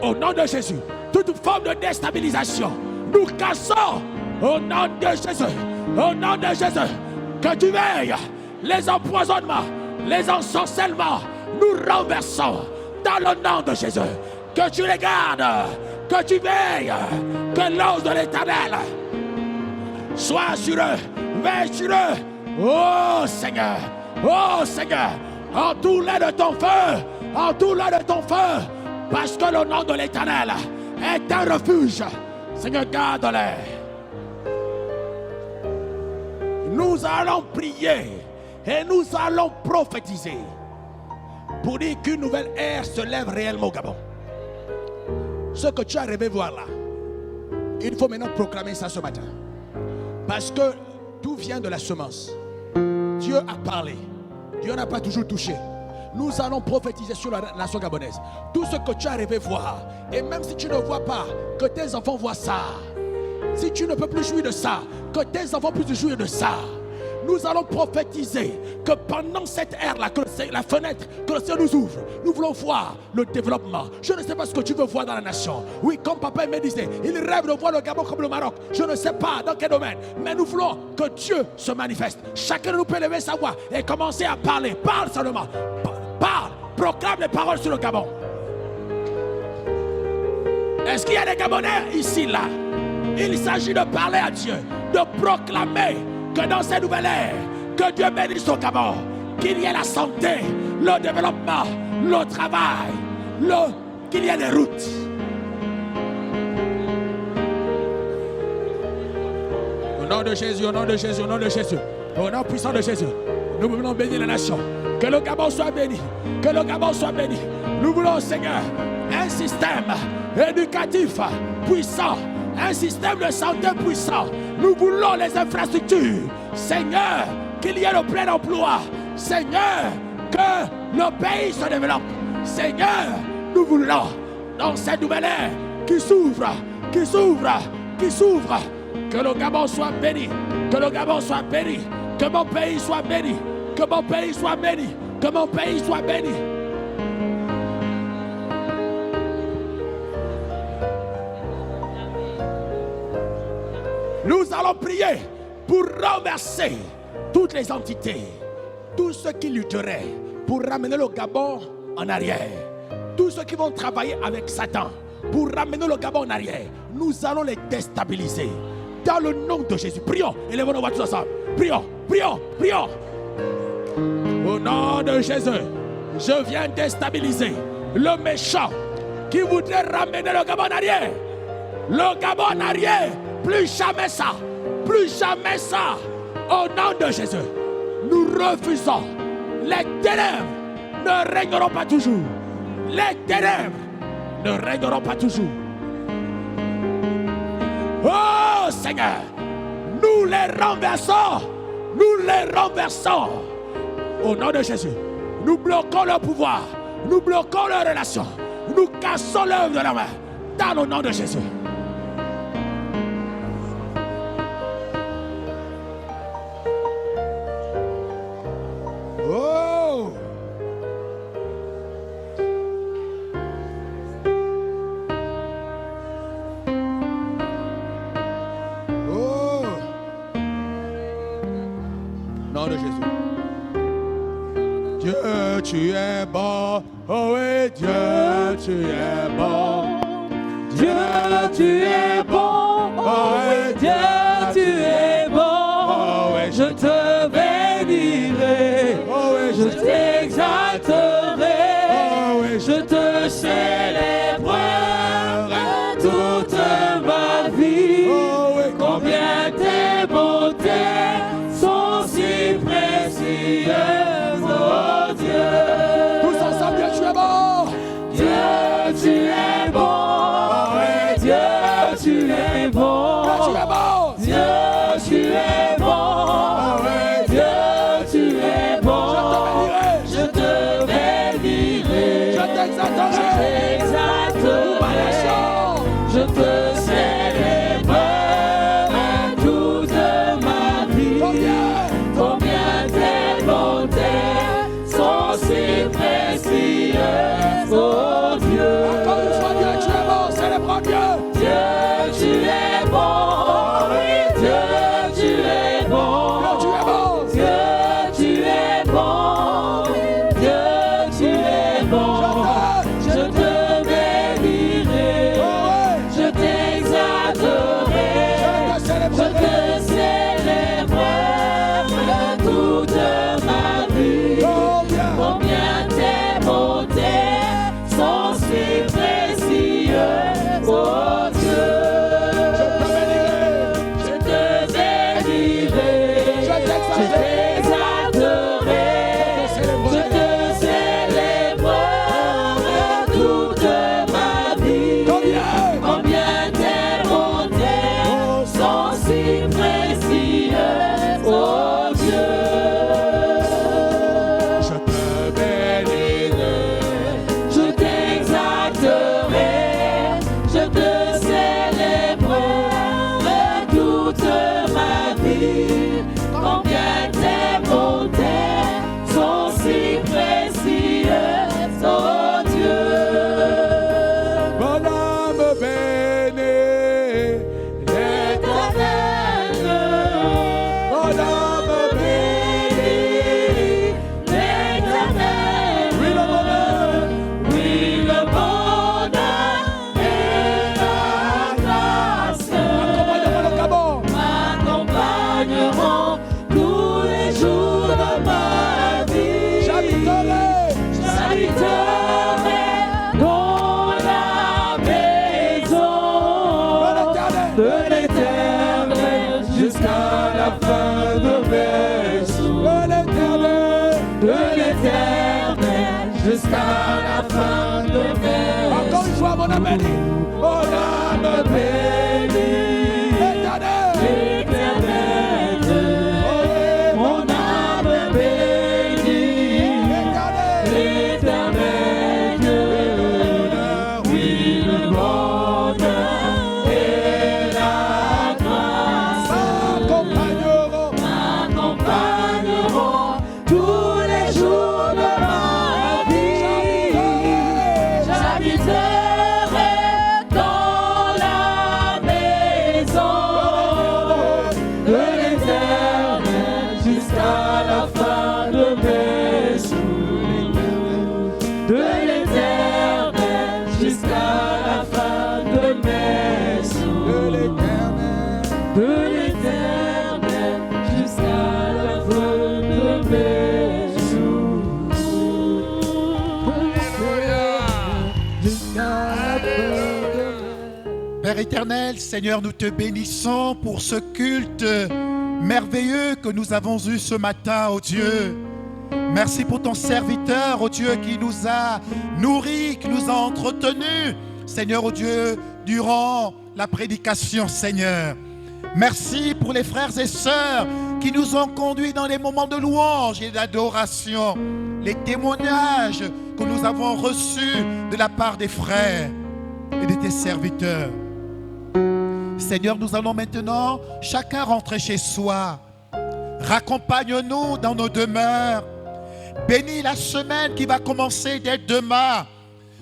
Au nom de Jésus, toute forme de déstabilisation, nous cassons. Au nom de Jésus, au nom de Jésus, que tu veilles. Les empoisonnements, les ensorcellements, nous renversons dans le nom de Jésus. Que tu les gardes, que tu veilles, que l'ange de l'Éternel soit sur eux, veille sur eux. Oh Seigneur, entoure-les de ton feu, entoure-les de ton feu, parce que le nom de l'Éternel est un refuge. Seigneur, garde-les. Nous allons prier et nous allons prophétiser pour dire qu'une nouvelle ère se lève réellement au Gabon. Ce que tu as rêvé voir là, il faut maintenant proclamer ça ce matin. Parce que tout vient de la semence. Dieu a parlé. Dieu n'a pas toujours touché. Nous allons prophétiser sur la nation gabonaise. Tout ce que tu as rêvé voir. Et même si tu ne vois pas, que tes enfants voient ça. Si tu ne peux plus jouir de ça, que tes enfants puissent jouir de ça. Nous allons prophétiser que pendant cette ère-là, que la fenêtre, que le ciel nous ouvre, nous voulons voir le développement. Je ne sais pas ce que tu veux voir dans la nation. Oui, comme papa me disait, il rêve de voir le Gabon comme le Maroc. Je ne sais pas dans quel domaine, mais nous voulons que Dieu se manifeste. Chacun de nous peut lever sa voix et commencer à parler. Parle seulement. Parle. Proclame les paroles sur le Gabon. Est-ce qu'il y a des Gabonais ici, là? Il s'agit de parler à Dieu, de proclamer que dans cette nouvelle ère, que Dieu bénisse au Gabon, qu'il y ait la santé, le développement, le travail, qu'il y ait des routes. Au nom de Jésus, au nom de Jésus, au nom de Jésus, au nom puissant de Jésus, nous voulons bénir la nation. Que le Gabon soit béni, que le Gabon soit béni. Nous voulons, Seigneur, un système éducatif puissant, un système de santé puissant. Nous voulons les infrastructures. Seigneur, qu'il y ait le plein emploi. Seigneur, que le pays se développe. Seigneur, nous voulons, dans cette nouvelle ère qui s'ouvre, qui s'ouvre, qui s'ouvre, que le Gabon soit béni, que le Gabon soit béni, que mon pays soit béni, que mon pays soit béni, que mon pays soit béni. Nous allons prier pour renverser toutes les entités, tous ceux qui lutteraient pour ramener le Gabon en arrière, tous ceux qui vont travailler avec Satan pour ramener le Gabon en arrière. Nous allons les déstabiliser dans le nom de Jésus. Prions, élevons nos voix tous ensemble. Prions, prions, prions. Au nom de Jésus, je viens déstabiliser le méchant qui voudrait ramener le Gabon en arrière. Le Gabon en arrière. Plus jamais ça, plus jamais ça. Au nom de Jésus, nous refusons. Les ténèbres ne régneront pas toujours. Les ténèbres ne régneront pas toujours. Oh Seigneur, nous les renversons. Nous les renversons. Au nom de Jésus, nous bloquons leur pouvoir. Nous bloquons leurs relations. Nous cassons l'œuvre de la main. Dans le nom de Jésus. Oh! Oh! Nom de Jésus. Dieu, tu es bon. Oh oui, Dieu, tu es bon. Dieu, tu es bon. Oh oui, Dieu, tu es bon. Oh oui, Je te bénirai. oh oui, Je t'exalterai. célébrerai toute ma vie. Oh oui. Combien tes bontés sont si précieuses, oh Dieu. Tous ensemble, Dieu, tu es bon. Dieu, tu es bon. Oui, Dieu, tu es bon. Dieu, tu es bon. Dieu, tu es bon. Oui, Dieu, tu es bon. Je te bénirai. Je te bénirai. Je t'exalterai. Je te célébrerai toute ma vie. Combien tes bontés sont si précieuses, oh Dieu. Encore une fois, Dieu, tu es bon. Célèbre Dieu. Dieu, tu es bon. Oui, Dieu, tu es bon. Dieu, tu es bon. Dieu, tu es bon. Dieu, tu es bon. Je te bénirai. Je t'exalterai. Je te célébrerai toute ma vie. Combien tes bontés sont si précieuses, oh Dieu. Je te bénirai. Je t'exalterai. Je te célébrerai toute ma vie. Combien tes bontés sont si précieuses, oh Dieu. Je te bénirai. Je t'exalterai, je te célébrerai toute ma vie. Combien tes bontés sont si précieuses, oh Dieu. Mon âme bénit L'éternel, mon âme bénis l'Éternel. Oui, le bonheur. Oui, le bonheur et la grâce Accompagne-moi le Gabon. m'accompagneront tous les jours de ma vie. J'habiterai J'habiterai dans la maison de l'Éternel jusqu'à la fin de mes jours. De l'Éternel jusqu'à la fin de mes Encore une fois, mon âme bénit. Mon âme bénit. l'Éternel. Mon âme bénit l'Éternel. Oui, le bonheur et la grâce m'accompagneront tous les jours de ma vie. J'habiterai dans la maison de l'Éternel jusqu'à la fin de mes jours. De l'Éternel jusqu'à la fin de mes jours. De l'Éternel jusqu'à la fin de mes jours. Jusqu'à la fin de Père éternel, Seigneur, nous te bénissons pour ce culte merveilleux que nous avons eu ce matin, oh Dieu. Merci pour ton serviteur, oh Dieu, qui nous a nourris, qui nous a entretenus, Seigneur, oh Dieu, durant la prédication, Seigneur. Merci pour les frères et sœurs qui nous ont conduits dans les moments de louange et d'adoration, les témoignages que nous avons reçus de la part des frères et de tes serviteurs. Seigneur, nous allons maintenant chacun rentrer chez soi. Raccompagne-nous dans nos demeures. Bénis la semaine qui va commencer dès demain.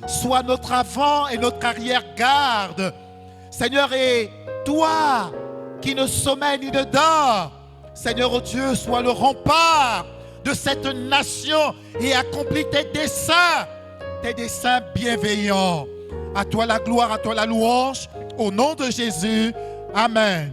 Sois notre avant et notre arrière-garde. Seigneur, et toi qui ne sommeille ni ne dors, Seigneur, oh Dieu, sois le rempart de cette nation et accomplis tes desseins bienveillants. À toi la gloire, à toi la louange. Au nom de Jésus, Amen.